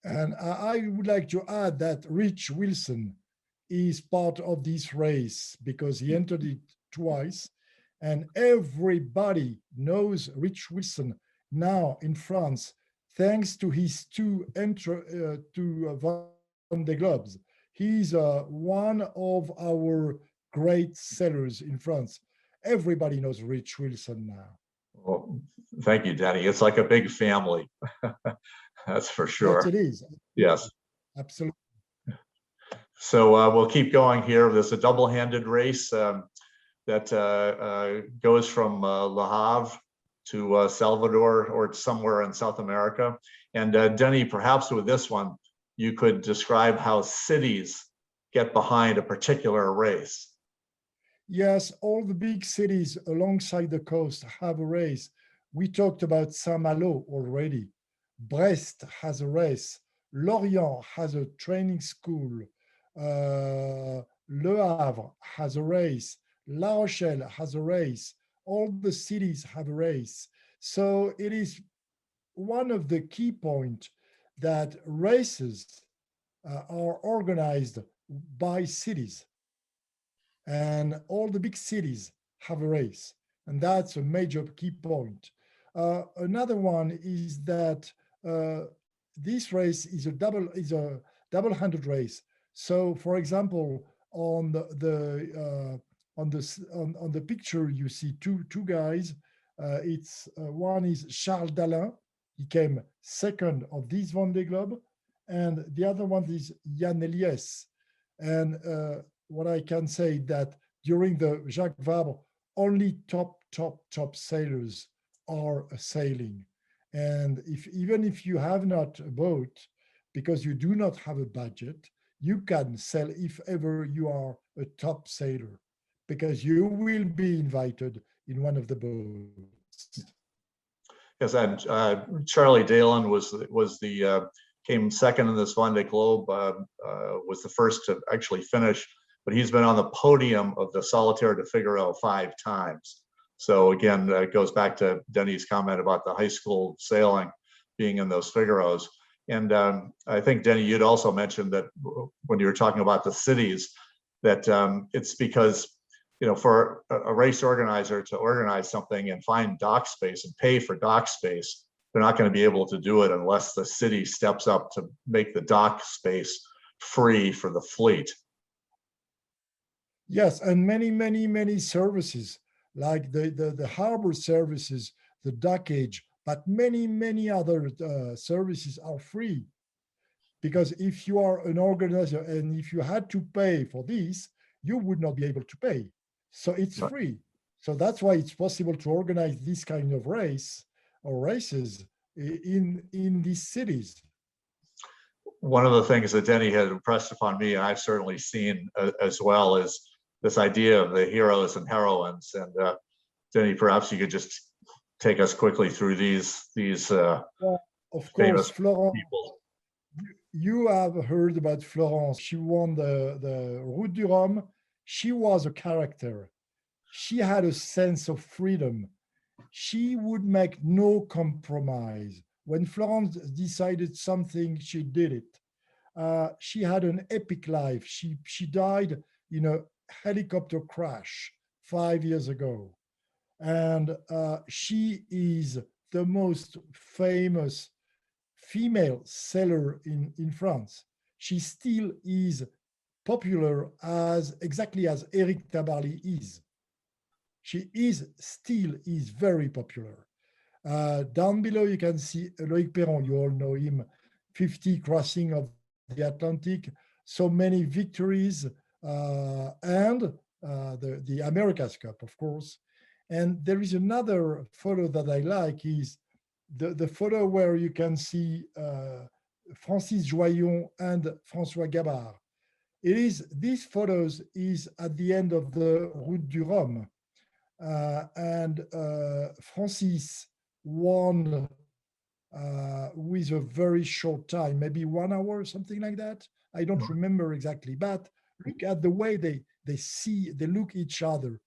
And I would like to add that Rich Wilson is part of this race because he entered it twice, and everybody knows Rich Wilson now in France, thanks to his 2 Vendée Globes. He's one of our great sailors in France. Everybody knows Rich Wilson now. Well, thank you, Denny. It's like a big family. That's for sure. Yes, it is. Yes. Absolutely. So we'll keep going here. There's a double-handed race that goes from Le Havre to Salvador or somewhere in South America. And Denny, perhaps with this one, you could describe how cities get behind a particular race. Yes, all the big cities alongside the coast have a race. We talked about Saint-Malo already. Brest has a race. Lorient has a training school. Le Havre has a race. La Rochelle has a race. All the cities have a race. So it is one of the key points that races are organized by cities. And all the big cities have a race. And that's a major key point. Another one is that this race is a double-handed race. So, for example, on the picture you see two guys. One is Charles Dalin. He came second of this Vendée Globe, and the other one is Yann Eliès. And what I can say that during the Jacques Vabre, only top sailors are sailing. And even if you have not a boat, because you do not have a budget, you can sail if ever you are a top sailor, because you will be invited in one of the boats. Yes, and Charlie Dalen came second in this Vendée Globe, was the first to actually finish, but he's been on the podium of the Solitaire de Figaro 5 times. So again, it goes back to Denny's comment about the high school sailing being in those Figaros. And I think, Denny, you'd also mentioned that when you were talking about the cities, that it's because, you know, for a race organizer to organize something and find dock space and pay for dock space, they're not going to be able to do it unless the city steps up to make the dock space free for the fleet. Yes, and many services, like the harbor services, the dockage, but many other services are free. Because if you are an organizer and if you had to pay for this, you would not be able to pay. So it's free. So that's why it's possible to organize this kind of race or races in these cities. One of the things that Denny had impressed upon me, and I've certainly seen as well, is this idea of the heroes and heroines. And Denny, perhaps you could just take us quickly through these Well, of course, famous Florence, people. you have heard about Florence. She won the Route du Rhum. She was a character. She had a sense of freedom. She would make no compromise. When Florence decided something, she did it. She had an epic life. She died in a helicopter crash 5 years ago. And she is the most famous female sailor in France. She still is popular exactly as Eric Tabarly is. She still is very popular. Down below, you can see Loïc Perron, you all know him, 50 crossing of the Atlantic, so many victories, and the America's Cup, of course. And there is another photo that I like, is the photo where you can see Francis Joyon and François Gabard. These photos is at the end of the Route du Rhum. And Francis won with a very short time, maybe 1 hour or something like that. I don't remember exactly, but look at the way they look each other.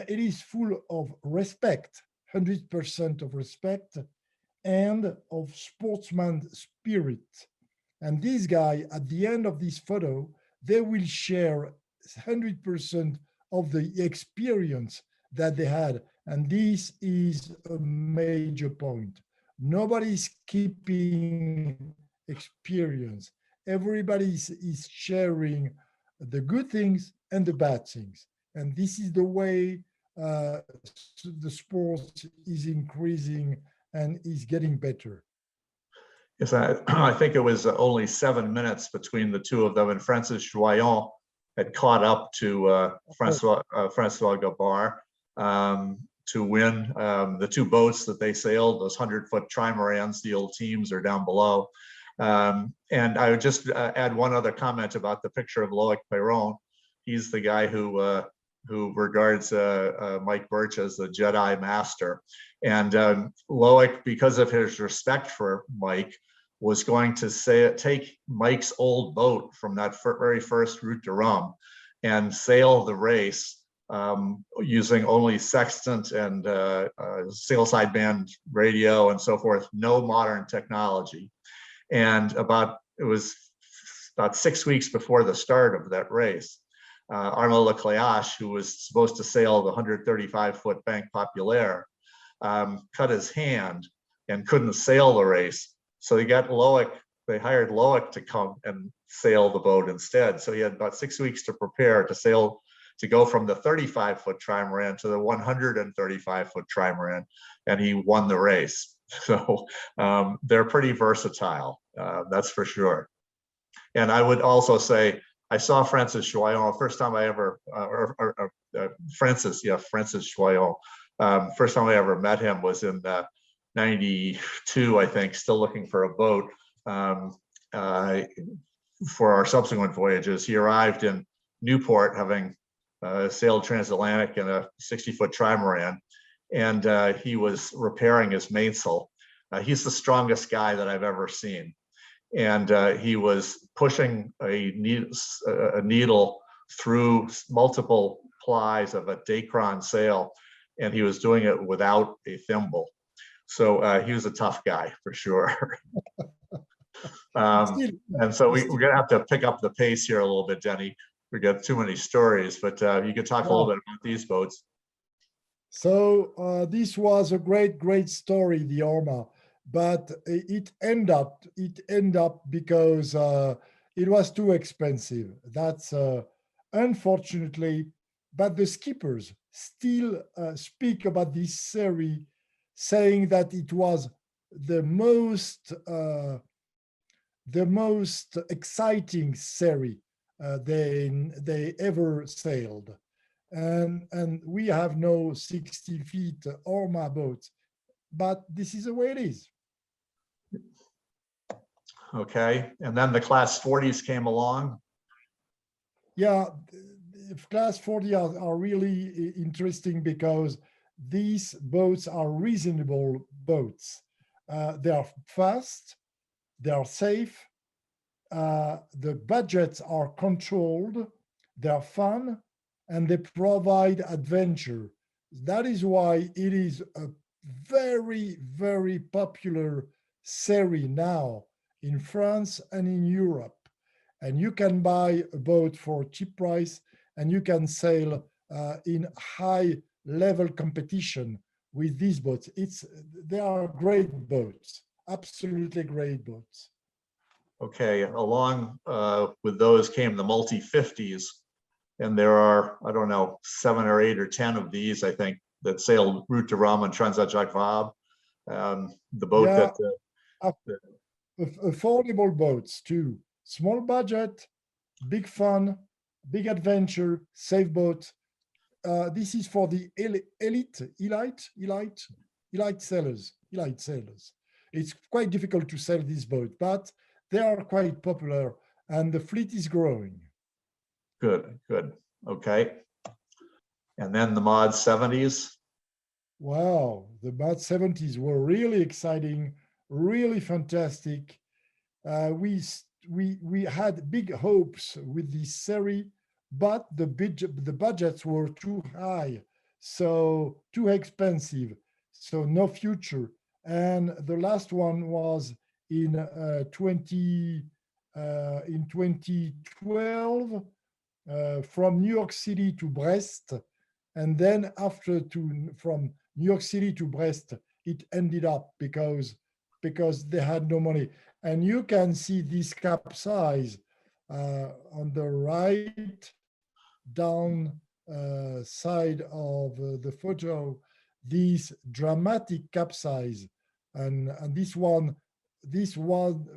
It is full of respect, 100% of respect, and of sportsman spirit. And this guy, at the end of this photo, they will share 100% of the experience that they had. And this is a major point. Nobody's keeping experience. Everybody is sharing the good things and the bad things. And this is the way the sport is increasing and is getting better. Yes, I think it was only 7 minutes between the two of them, and Francis Joyon had caught up to François Gabard to win the two boats that they sailed, those 100-foot trimarans. The old teams are down below. And I would just add one other comment about the picture of Loïc Perron. He's the guy who regards Mike Birch as the Jedi Master. And Loïc, because of his respect for Mike, was going to take Mike's old boat from that very first Route du Rhum and sail the race using only sextant and single sideband radio and so forth, no modern technology. And it was about 6 weeks before the start of that race, Arnaud Lecléache, who was supposed to sail the 135-foot Banque Populaire, cut his hand and couldn't sail the race. So they hired Loïc to come and sail the boat instead. So he had about 6 weeks to prepare to go from the 35-foot trimaran to the 135-foot trimaran, and he won the race. So they're pretty versatile, that's for sure. And I would also say, I saw Francis Joyon, first time I ever, Francis Joyon, first time I ever met him was in 92, I think, still looking for a boat for our subsequent voyages. He arrived in Newport, having sailed transatlantic in a 60-foot trimaran, and he was repairing his mainsail. He's the strongest guy that I've ever seen. And he was pushing a needle through multiple plies of a Dacron sail, and he was doing it without a thimble. So he was a tough guy for sure. And so we're gonna have to pick up the pace here a little bit, Jenny. We got too many stories, but you could talk a little bit about these boats. So this was a great story, the Orma, but it ended up because it was too expensive. That's unfortunately, but the skippers still speak about this series, saying that it was the most exciting series they ever sailed. And we have no 60 feet Orma boats, but this is the way it is. Okay, and then the class 40s came along. Yeah, class 40 are really interesting because these boats are reasonable boats. They are fast, they are safe, the budgets are controlled, they are fun, and they provide adventure. That is why it is a very, very popular series now in France and in Europe. And you can buy a boat for a cheap price, and you can sail in high level competition with these boats. They are great boats, absolutely great boats. Okay, along with those came the multi-50s. And there are, I don't know, 7 or 8 or 10 of these, I think, that sailed Route de Rome and Transat Jacques Vabre. The boat Yeah. that Affordable boats too. Small budget, big fun, big adventure, safe boat. This is for the elite sailors. It's quite difficult to sail this boat, but they are quite popular, and the fleet is growing. Good, good. Okay. And then the mod 70s. Wow, the mod 70s were really exciting, really fantastic. We had big hopes with this series, but the budgets were too high, so too expensive, so no future. And the last one was in 2012 from New York City to Brest, and then from New York City to Brest, it ended up because they had no money. And you can see this capsize on the right down side of the photo, this dramatic capsize. And this was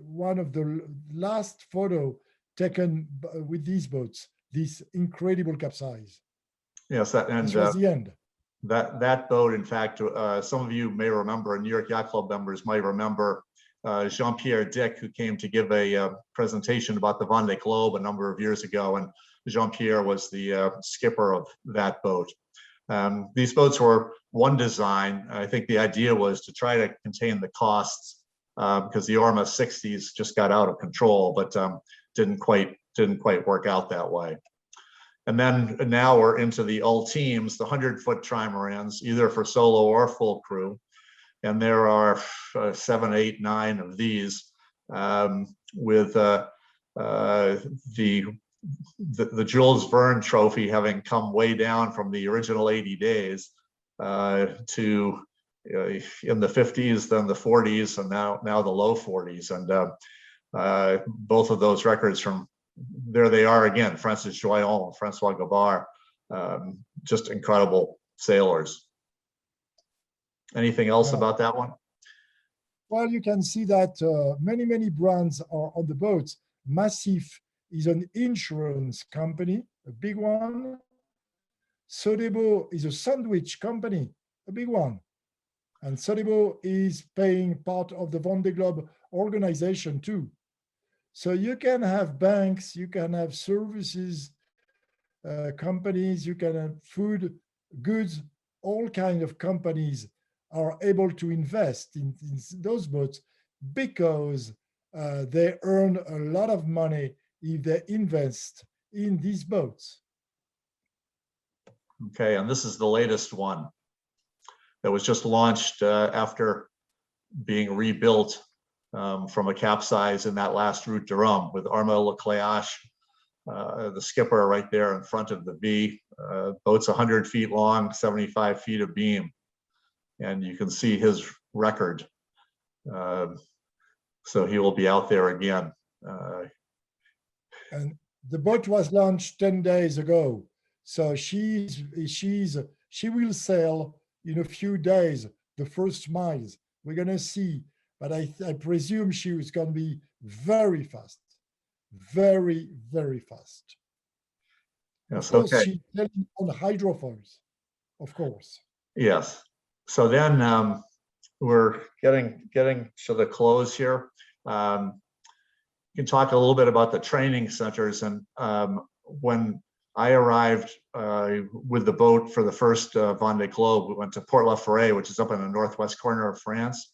one of the last photo taken with these boats, this incredible capsize. Yes, This was the end. That boat, in fact, some of you may remember, New York Yacht Club members might remember Jean-Pierre Dick, who came to give a presentation about the Vendée Globe a number of years ago, and Jean-Pierre was the skipper of that boat. These boats were one design. I think the idea was to try to contain the costs because the Orma 60s just got out of control, but didn't quite work out that way. And then now we're into the ultimes, the 100-foot trimarans, either for solo or full crew. And there are 7, 8, 9 of these with the Jules Verne trophy having come way down from the original 80 days to in the 50s, then the 40s, and now the low 40s. And both of those records from there they are again, Francis Joyon, Francois Gabard, just incredible sailors. Anything else about that one? Well, you can see that many brands are on the boats. Massif is an insurance company, a big one. Sodebo is a sandwich company, a big one. And Sodebo is paying part of the Vendée Globe organization too. So you can have banks, you can have services, companies, you can have food, goods, all kinds of companies are able to invest in those boats because they earn a lot of money if they invest in these boats. Okay, and this is the latest one that was just launched after being rebuilt from a capsize in that last Route de Rome with Arnaud Lecléache, the skipper right there in front of the V. Boat's 100 feet long, 75 feet of beam. And you can see his record. So he will be out there again. And the boat was launched 10 days ago. So she will sail in a few days, the first miles. We're gonna see, but I presume she was gonna be very fast, very, very fast. Yes, of course, okay. she's sailing on hydrofoils, of course. Yes. So then we're getting to the close here. You can talk a little bit about the training centers, and when I arrived with the boat for the first Vendée Globe. We went to Port La Forêt, which is up in the northwest corner of France,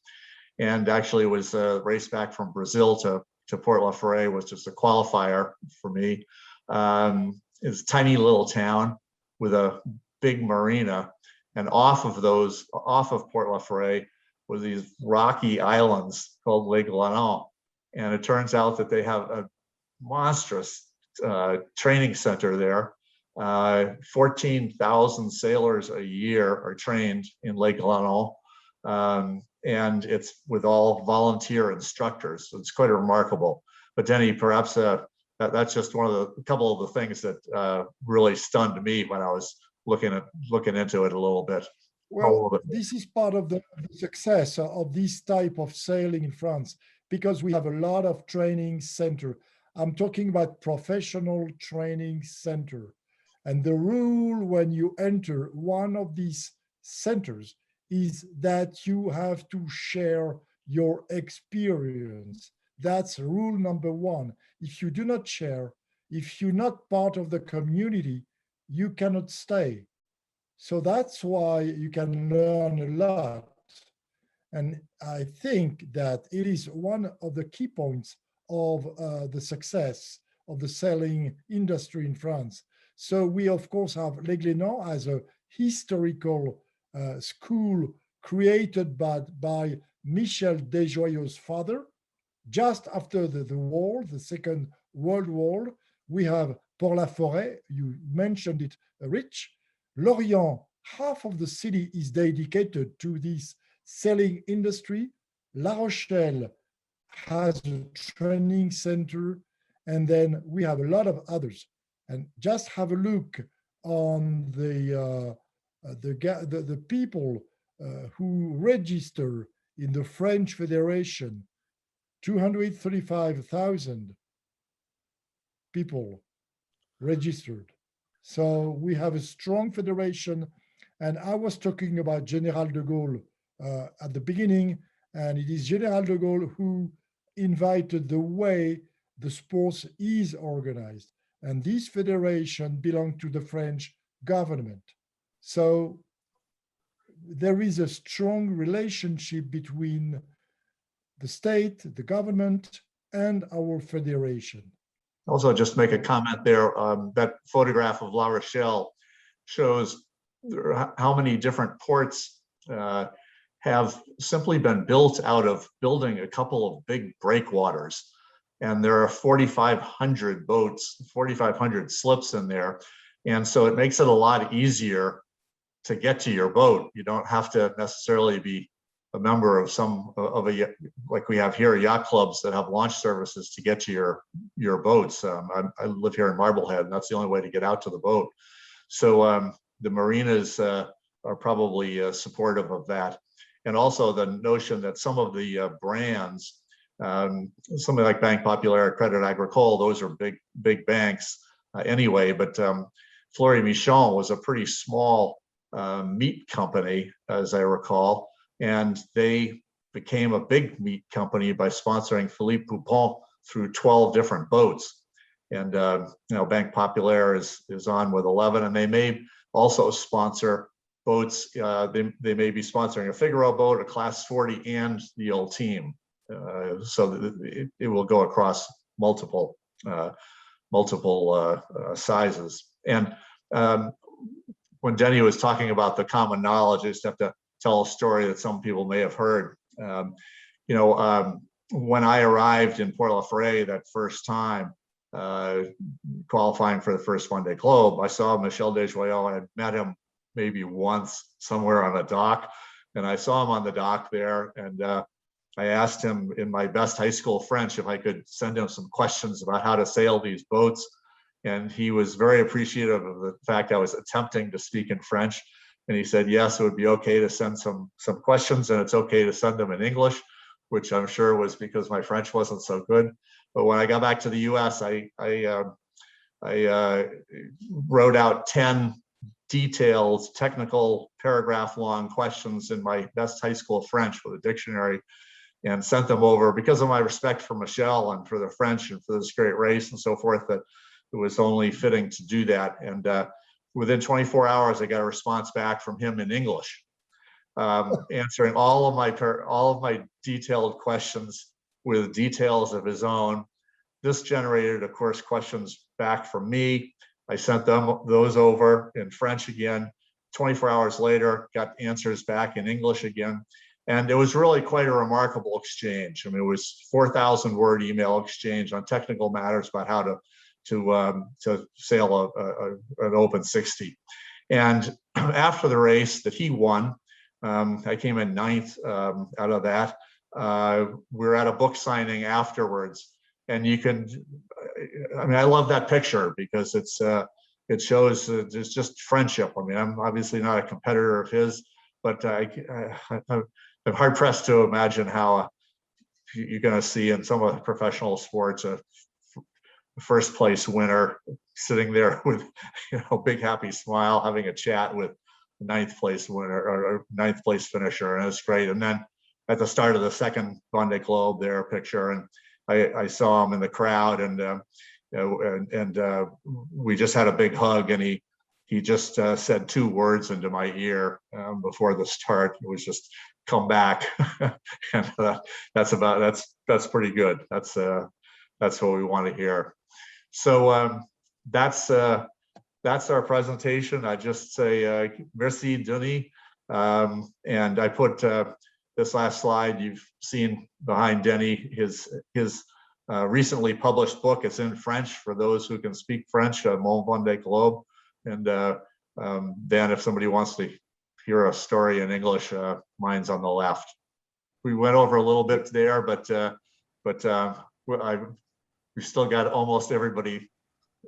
and actually was a race back from Brazil to Port La Forêt was just a qualifier for me. It's a tiny little town with a big marina, and off of Port La Forêt were these rocky islands called Lake Lanon, and it turns out that they have a monstrous training center there. 14,000 sailors a year are trained in Lake Lanon, and it's with all volunteer instructors. So it's quite remarkable. But Denny, perhaps that's just a couple of the things that really stunned me when I was looking into it a little bit. Well, this is part of the success of this type of sailing in France, because we have a lot of training center. I'm talking about professional training center. And the rule when you enter one of these centers is that you have to share your experience. That's rule number one. If you do not share, if you're not part of the community, you cannot stay. So that's why you can learn a lot. And I think that it is one of the key points of the success of the sailing industry in France. So we, of course, have Les Glénans as a historical school created by Michel Desjoyeau's father. Just after the war, the Second World War, we have Port La Forêt, you mentioned it, Rich. Lorient, half of the city is dedicated to this sailing industry. La Rochelle has a training center, and then we have a lot of others. And just have a look on the people who register in the French Federation. 235,000 people registered. So we have a strong federation. And I was talking about General de Gaulle at the beginning, and it is General de Gaulle who invited the way the sports is organized. And this federation belonged to the French government. So there is a strong relationship between the state, the government, and our federation. Also, just make a comment there. That photograph of La Rochelle shows how many different ports have simply been built out of building a couple of big breakwaters. And there are 4,500 boats, 4,500 slips in there. And so it makes it a lot easier to get to your boat. You don't have to necessarily be a member of like we have here, yacht clubs that have launch services to get to your boats. I live here in Marblehead, and that's the only way to get out to the boat. So the marinas are probably supportive of that. And also the notion that some of the brands, something like Banque Populaire, Credit Agricole, those are big banks anyway, but Fleury Michon was a pretty small meat company, as I recall, and they became a big meat company by sponsoring Philippe Poupon through 12 different boats. And Banque Populaire is on with 11, and they may also sponsor boats. They may be sponsoring a Figaro boat, a Class 40, and the old team. So that it will go across multiple sizes. And when Denny was talking about the common knowledge, I just have to tell a story that some people may have heard. When I arrived in Port La Forêt that first time, qualifying for the first Vendée Globe, I saw Michel Desjoyeaux. I had met him maybe once somewhere on a dock, and I saw him on the dock there, and I asked him in my best high school French if I could send him some questions about how to sail these boats. And he was very appreciative of the fact I was attempting to speak in French. And he said, yes, it would be okay to send some questions, and it's okay to send them in English, which I'm sure was because my French wasn't so good. But when I got back to the US, I wrote out 10 detailed, technical, paragraph-long questions in my best high school French with a dictionary, and sent them over because of my respect for Michel and for the French and for this great race and so forth. That it was only fitting to do that. And within 24 hours, I got a response back from him in English, answering all of my detailed questions with details of his own. This generated, of course, questions back from me. I sent those over in French again. 24 hours later, got answers back in English again. And it was really quite a remarkable exchange. I mean, it was 4,000 word email exchange on technical matters about how to sail an open 60. And after the race that he won, I came in 9th out of that. We're at a book signing afterwards, and you can, I mean, I love that picture because it shows there's just friendship. I mean, I'm obviously not a competitor of his, but I'm hard pressed to imagine how you're going to see in some of the professional sports a first place winner sitting there with, you know, big happy smile, having a chat with the 9th place winner or 9th place finisher, and it's great. And then at the start of the second Vendée Globe, their picture, and I saw him in the crowd, and you know, we just had a big hug, and he just said 2 words into my ear before the start. It was just, "Come back," and that's pretty good. That's what we want to hear. So that's our presentation. I just say merci, Denis, and I put this last slide. You've seen behind Denis his recently published book. It's in French for those who can speak French. Mon Vendée Globe, and then if somebody wants to hear a story in English, mine's on the left. We went over a little bit there, but we still got almost everybody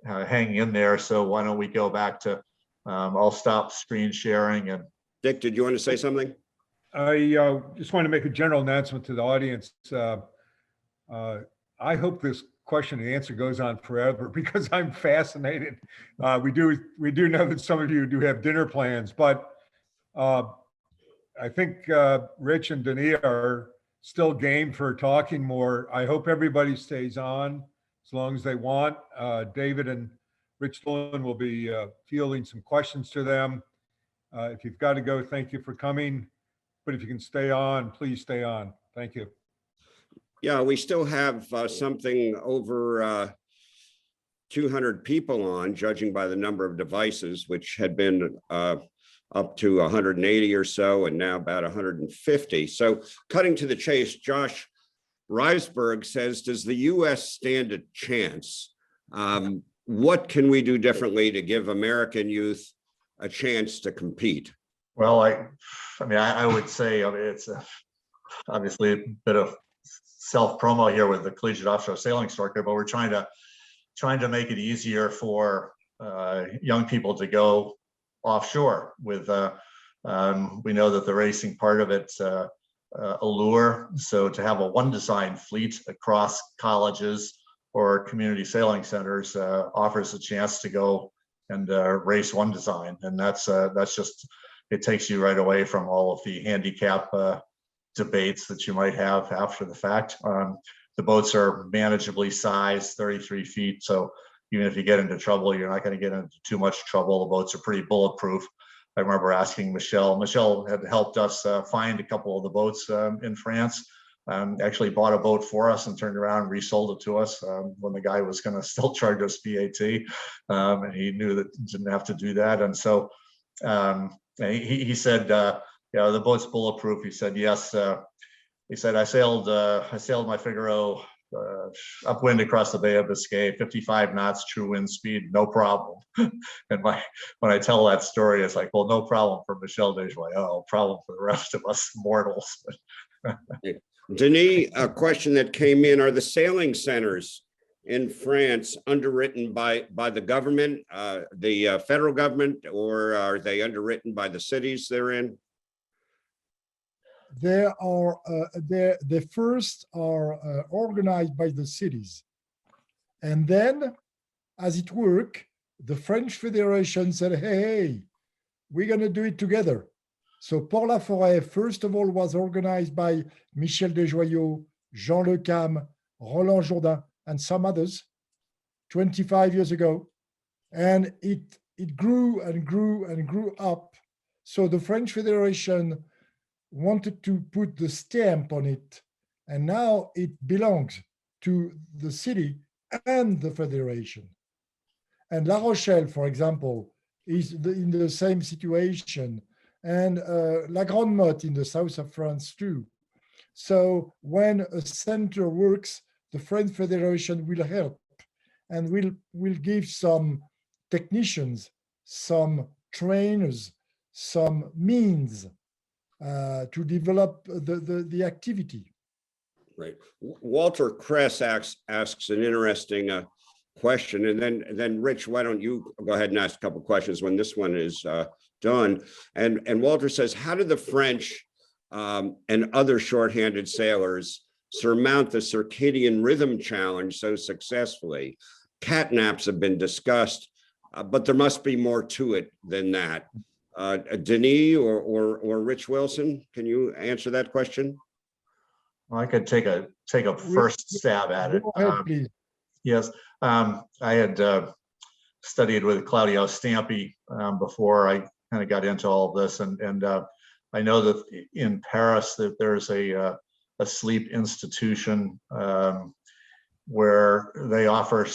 hanging in there. So why don't we go back to, I'll stop screen sharing. And Dick, did you want to say something? I just want to make a general announcement to the audience. I hope this question and answer goes on forever because I'm fascinated. We do know that some of you do have dinner plans, but I think Rich and Denis are still game for talking more. I hope everybody stays on as long as they want. David and Rich Dillon will be fielding some questions to them. If you've got to go, thank you for coming. But if you can stay on, please stay on. Thank you. Yeah, we still have something over 200 people on, judging by the number of devices, which had been up to 180 or so, and now about 150. So cutting to the chase, Josh Reisberg says, does the US stand a chance? What can we do differently to give American youth a chance to compete? well, I mean, I would say, I mean, it's obviously a bit of self-promo here with the Collegiate Offshore Sailing Instructor, but we're trying to make it easier for young people to go offshore with we know that the racing part of it's a lure. So to have a one design fleet across colleges or community sailing centers offers a chance to go and race one design. And that's just, it takes you right away from all of the handicap debates that you might have after the fact. The boats are manageably sized, 33 feet. So even if you get into trouble, you're not going to get into too much trouble. The boats are pretty bulletproof. I remember asking Michelle. Michelle had helped us find a couple of the boats in France. Actually bought a boat for us and turned around and resold it to us when the guy was going to still charge us VAT. And he knew that he didn't have to do that. And so he said, you know, the boat's bulletproof. He said, yes. He said, I sailed my Figaro upwind across the Bay of Biscay, 55 knots, true wind speed, no problem. And when I tell that story, it's like, well, no problem for Michel Desjoyaux, problem for the rest of us mortals. Denis, a question that came in, are the sailing centers in France underwritten by the government, the federal government, or are they underwritten by the cities they're in? They are the first are organized by the cities, and then as it worked, the French Federation said, hey, we're going to do it together. So Port La Forêt, first of all, was organized by Michel Desjoyaux, Jean Le Cam, Roland Jourdain, and some others 25 years ago, and it grew and grew and grew up. So the French Federation wanted to put the stamp on it, and now it belongs to the city and the federation. And La Rochelle, for example, is in the same situation, and La Grande Motte in the south of France too. So when a center works, the French Federation will help and will give some technicians, some trainers, some means to develop the activity. Right. Walter Kress asks an interesting question, and then Rich, why don't you go ahead and ask a couple of questions when this one is done? And Walter says, how did the French and other shorthanded sailors surmount the circadian rhythm challenge so successfully? Catnaps have been discussed, but there must be more to it than that. Denis or Rich Wilson, can you answer that question? Well, I could take a first stab at it. Go ahead, please. Yes, I had studied with Claudio Stampi before I kind of got into all of this, and I know that in Paris that there's a sleep institution where they offer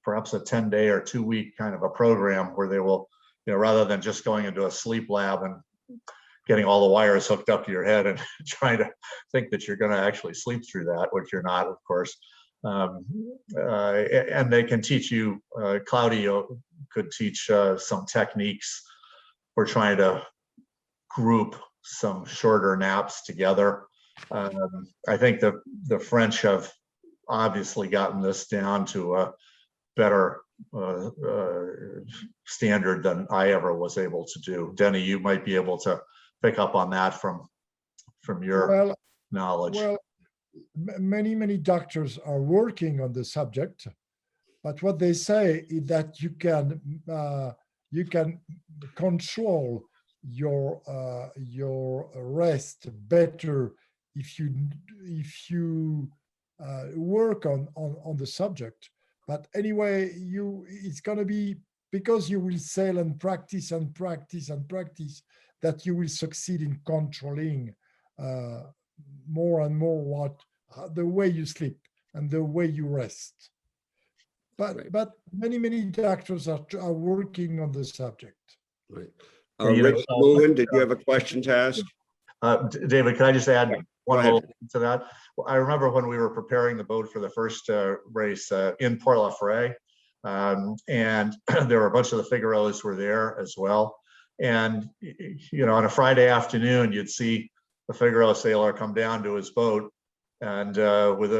perhaps a 10-day or 2-week kind of a program where they will, rather than just going into a sleep lab and getting all the wires hooked up to your head and trying to think that you're going to actually sleep through that, which you're not, of course. And they can teach you, Claudio could teach some techniques for trying to group some shorter naps together. I think the French have obviously gotten this down to a better standard than I ever was able to do. Denny, you might be able to pick up on that from your knowledge. Well, many doctors are working on the subject, but what they say is that you can control your rest better if you work on the subject. But anyway, it's going to be because you will sail and practice and practice and practice that you will succeed in controlling more and more the way you sleep and the way you rest. But many doctors are working on the subject. Right. Rich Mullen, did you have a question to ask? David, can I just add one ahead. little thing to that? Well, I remember when we were preparing the boat for the first race in Port-la-Fray, and there were a bunch of the Figaros were there as well. And on a Friday afternoon, you'd see the Figaro sailor come down to his boat and with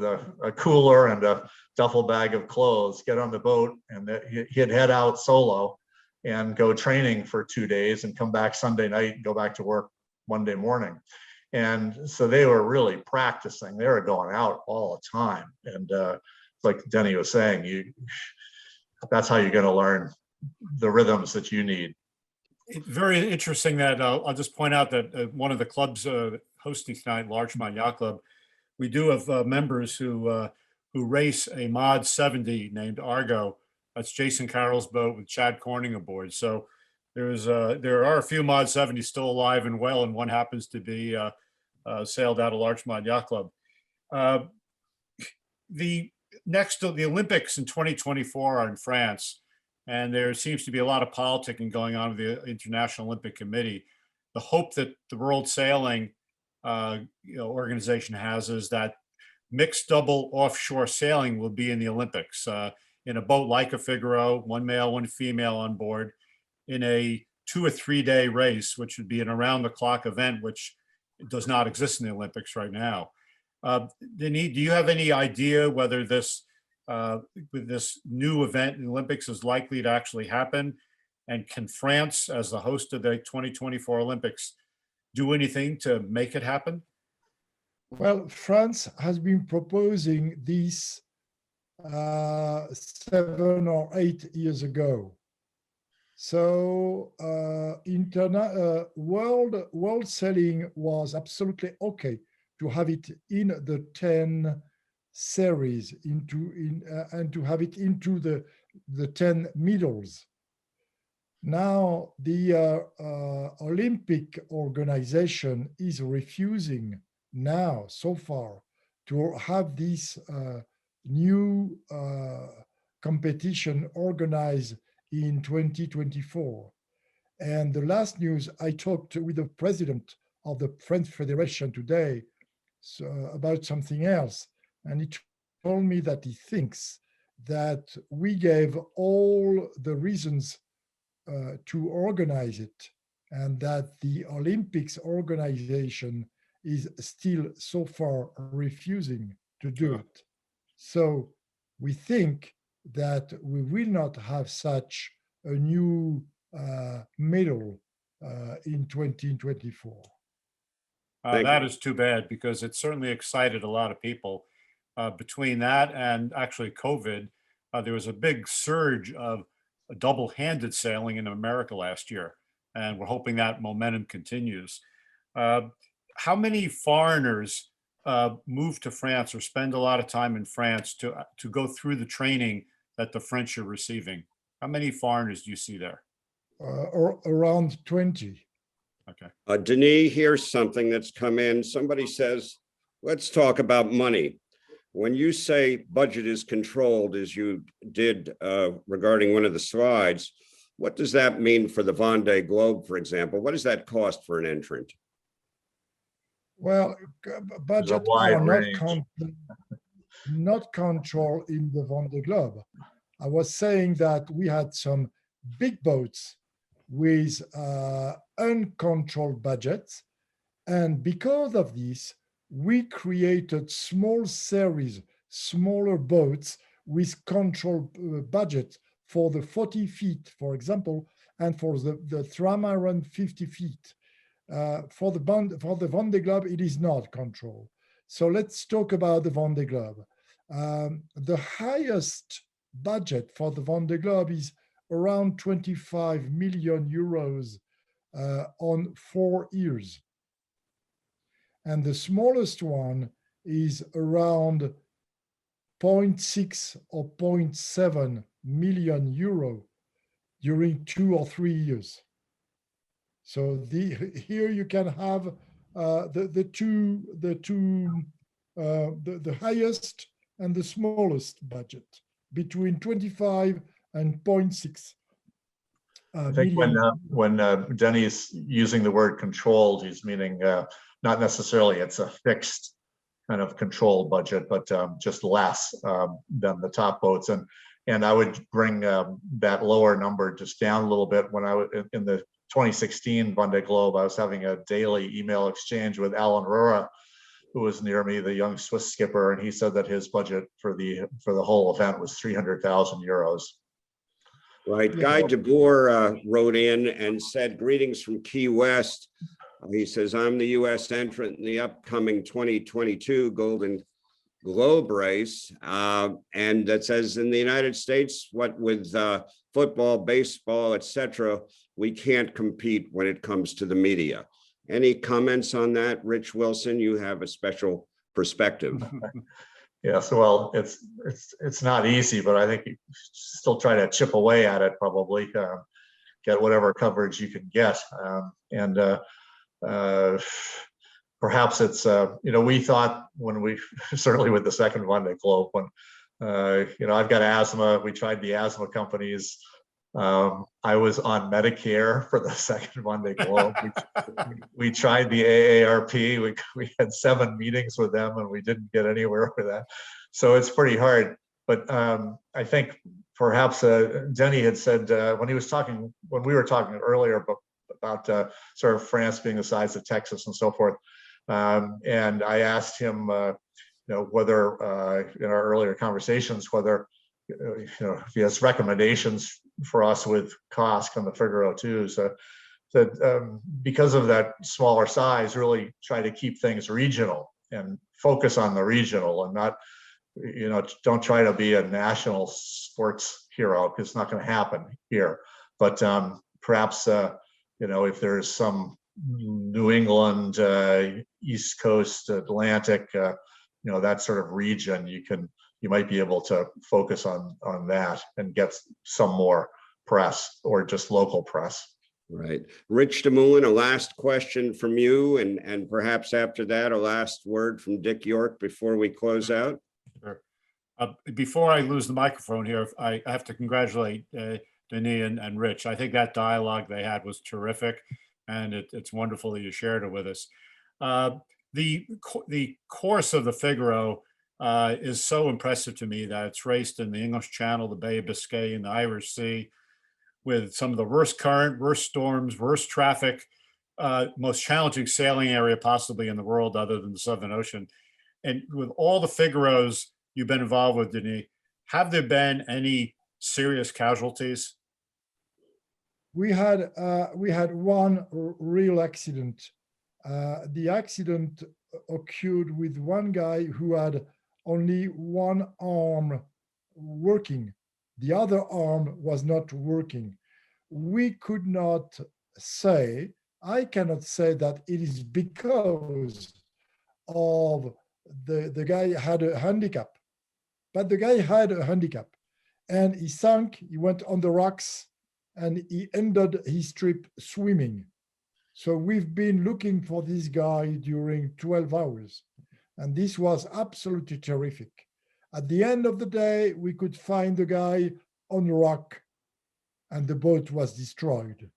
a cooler and a duffel bag of clothes, get on the boat, and he'd head out solo and go training for 2 days and come back Sunday night and go back to work Monday morning. And so they were really practicing. They were going out all the time. And like Denny was saying, that's how you're going to learn the rhythms that you need. It's very interesting that I'll just point out that one of the clubs hosting tonight, Larchmont Yacht Club, we do have members who race a Mod 70 named Argo. That's Jason Carroll's boat with Chad Corning aboard. So there are a few Mod 70s still alive and well, and one happens to be sailed out of Larchmont Yacht Club. The Olympics in 2024 are in France, and there seems to be a lot of politicking going on with the International Olympic Committee. The hope that the World Sailing organization has is that mixed double offshore sailing will be in the Olympics in a boat like a Figaro, one male, one female on board, in a 2 or 3 day race, which would be an around the clock event, which does not exist in the Olympics right now. Denis, do you have any idea whether this with this new event in the Olympics is likely to actually happen? And can France, as the host of the 2024 Olympics, do anything to make it happen? Well, France has been proposing this 7 or 8 years ago. So world sailing was absolutely okay to have it in the 10 series and to have it into the 10 medals. Now the Olympic organization is refusing now so far to have this new competition organized in 2024. And the last news, I talked with the president of the French Federation today about something else. And he told me that he thinks that we gave all the reasons to organize it, and that the Olympics organization is still so far refusing to do it. So we think that we will not have such a new medal in 2024. That is too bad, because it certainly excited a lot of people. Between that and actually COVID, there was a big surge of double-handed sailing in America last year, and we're hoping that momentum continues. How many foreigners move to France or spend a lot of time in France to go through the training that the French are receiving? How many foreigners do you see there? Or around 20. Okay. Denis, here's something that's come in. Somebody says, let's talk about money. When you say budget is controlled, as you did regarding one of the slides, what does that mean for the Vendée Globe, for example? What does that cost for an entrant? Well, budget wide are range. not controlled in the Vendée Globe. I was saying that we had some big boats with uncontrolled budgets, and because of this, we created small series, smaller boats with controlled budget for the 40 feet, for example, and for the trimaran 50 feet. For the Vendée Globe, it is not controlled. So let's talk about the Vendée Globe. The highest budget for the Vendée Globe is around 25 million euros on 4 years. And the smallest one is around 0.6 or 0.7 million euro during 2 or 3 years. So here you can have the highest and the smallest budget between 25 and 0.6. I think when Denny's using the word controlled, he's meaning not necessarily it's a fixed kind of control budget, but just less than the top boats. And I would bring that lower number just down a little bit. When I was in the 2016 Vendée Globe, I was having a daily email exchange with Alan Rura, who was near me, the young Swiss skipper, and he said that his budget for the whole event was 300,000 euros. Right. Guy DeBoer wrote in and said, greetings from Key West. He says, I'm the U.S. entrant in the upcoming 2022 Golden Globe race. And that says in the United States, what with football, baseball, etc., we can't compete when it comes to the media. Any comments on that, Rich Wilson? You have a special perspective. Yes, well, it's not easy, but I think you still try to chip away at it, probably get whatever coverage you can get. Perhaps it's, we thought when we, certainly with the second Vendée Globe, when, I've got asthma, we tried the asthma companies. I was on Medicare for the second Vendée Globe. We tried the AARP. We had 7 meetings with them and we didn't get anywhere with that. So it's pretty hard. But I think perhaps Denny had said when we were talking earlier about sort of France being the size of Texas and so forth. And I asked him, whether in our earlier conversations, whether if he has recommendations for us with COSC on the Figaro 2s, that because of that smaller size, really try to keep things regional and focus on the regional and not, don't try to be a national sports hero, because it's not going to happen here. But perhaps, if there's some New England, East Coast, Atlantic, that sort of region, you might be able to focus on that and get some more press or just local press. Right. Rich DeMoulin, a last question from you, and perhaps after that, a last word from Dick York before we close out. Sure. Before I lose the microphone here, I have to congratulate Denis and Rich. I think that dialogue they had was terrific, and it's wonderful that you shared it with us. The course of the Figaro is so impressive to me that it's raced in the English Channel, the Bay of Biscay, and the Irish Sea, with some of the worst current, worst storms, worst traffic, most challenging sailing area possibly in the world other than the Southern Ocean. And with all the Figaros you've been involved with, Denis, have there been any serious casualties? We had one real accident. The accident occurred with one guy who had only one arm working. The other arm was not working. We could not say, I cannot say that it is because of the guy had a handicap, but the guy had a handicap and he sank, he went on the rocks and he ended his trip swimming. So we've been looking for this guy during 12 hours and this was absolutely terrific. At the end of the day, we could find the guy on the rock and the boat was destroyed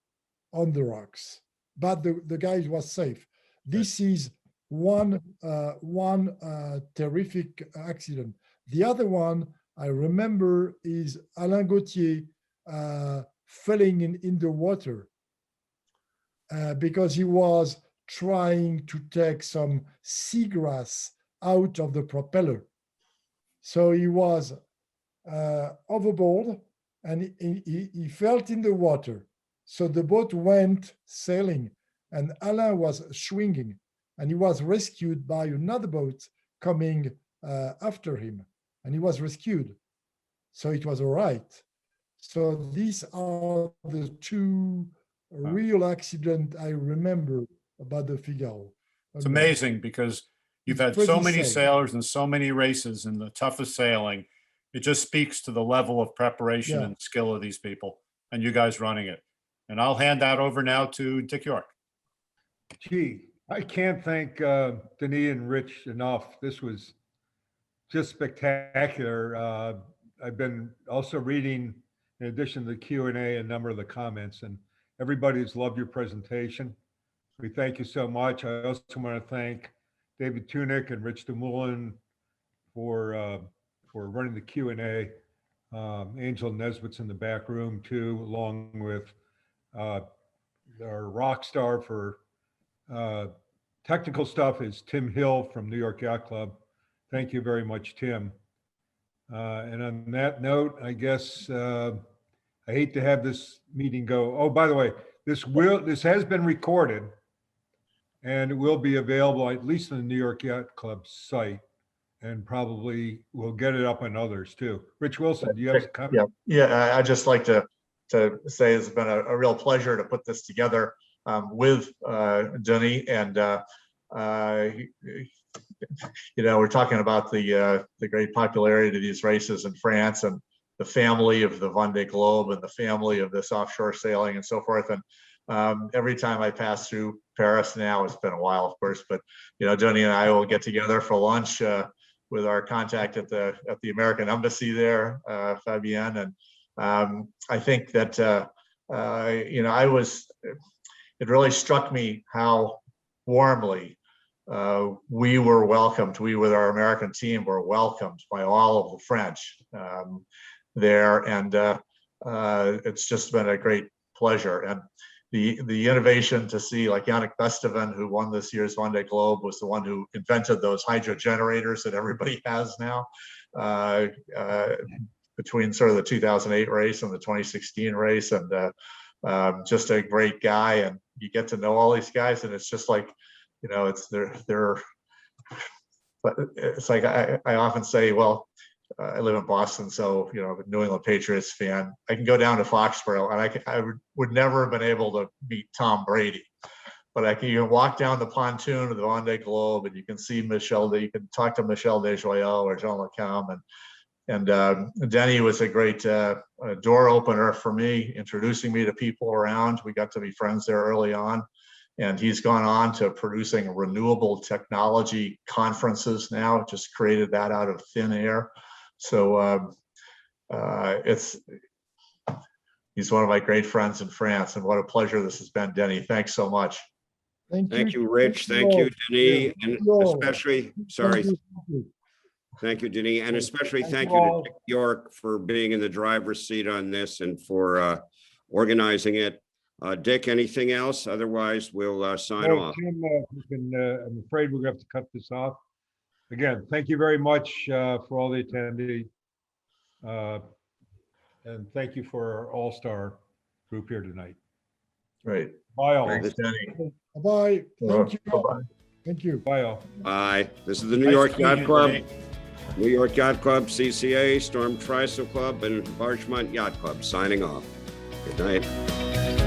on the rocks, but the guy was safe. This is one terrific accident. The other one I remember is Alain Gauthier falling in the water because he was trying to take some seagrass out of the propeller. So he was overboard and he fell in the water. So the boat went sailing and Alain was swinging and he was rescued by another boat coming after him and he was rescued. So it was all right. So these are the two real accidents I remember about the Figaro. It's amazing because you've had so many sailors and so many races in the toughest sailing. It just speaks to the level of preparation and skill of these people and you guys running it. And I'll hand that over now to Dick York. Gee, I can't thank Denis and Rich enough. This was just spectacular. I've been also reading, in addition to the Q&A, a number of the comments, and everybody's loved your presentation. We thank you so much. I also want to thank David Tunick and Rich DeMoulin for running the Q&A. Angel Nesbitt's in the back room too, along with our rock star for technical stuff is Tim Hill from New York Yacht Club. Thank you very much, Tim. And on that note, I guess I hate to have this meeting go. Oh, by the way, this has been recorded and it will be available at least on the New York Yacht Club site, and probably we'll get it up on others too. Rich Wilson, do you have a comment? Yeah, I'd just like to say it's been a real pleasure to put this together with Denis, and we're talking about the great popularity of these races in France and the family of the Vendée Globe and the family of this offshore sailing and so forth. And every time I pass through Paris now, it's been a while, of course, but Denis and I will get together for lunch with our contact at the American Embassy there, Fabienne, and I think that it really struck me how warmly we were welcomed. We, with our American team, were welcomed by all of the French there, and it's just been a great pleasure. And the innovation to see, like Yannick Besteven, who won this year's Vendée Globe, was the one who invented those hydro generators that everybody has now, between sort of the 2008 race and the 2016 race, and just a great guy. And you get to know all these guys, and it's just like, it's like I often say, well, I live in Boston, so I'm a New England Patriots fan. I can go down to Foxborough, and I would never have been able to meet Tom Brady, but you can walk down the pontoon of the Vendée Globe and you can see you can talk to Michel Desjoyaux or Jean Lecam. And Denny was a great door opener for me, introducing me to people around. We got to be friends there early on. And he's gone on to producing renewable technology conferences now, just created that out of thin air. So he's one of my great friends in France, and what a pleasure this has been, Denny. Thanks so much. Thank you, Rich. Thank you, Denis, and especially, sorry. Thank you, Denis, and especially thank you to Dick York for being in the driver's seat on this and for organizing it. Dick, anything else? Otherwise, we'll sign off. Jim, I'm afraid we're going to have to cut this off. Again, thank you very much for all the attendees. And thank you for our all-star group here tonight. Great. Bye all. Thanks, Denny. Bye. Thank you. Bye-bye. Thank you. Bye all. Bye. This is the New Nice York to meet Yacht you, Club, Denny. New York Yacht Club, CCA, Storm Tricycle Club, and Larchmont Yacht Club signing off. Good night.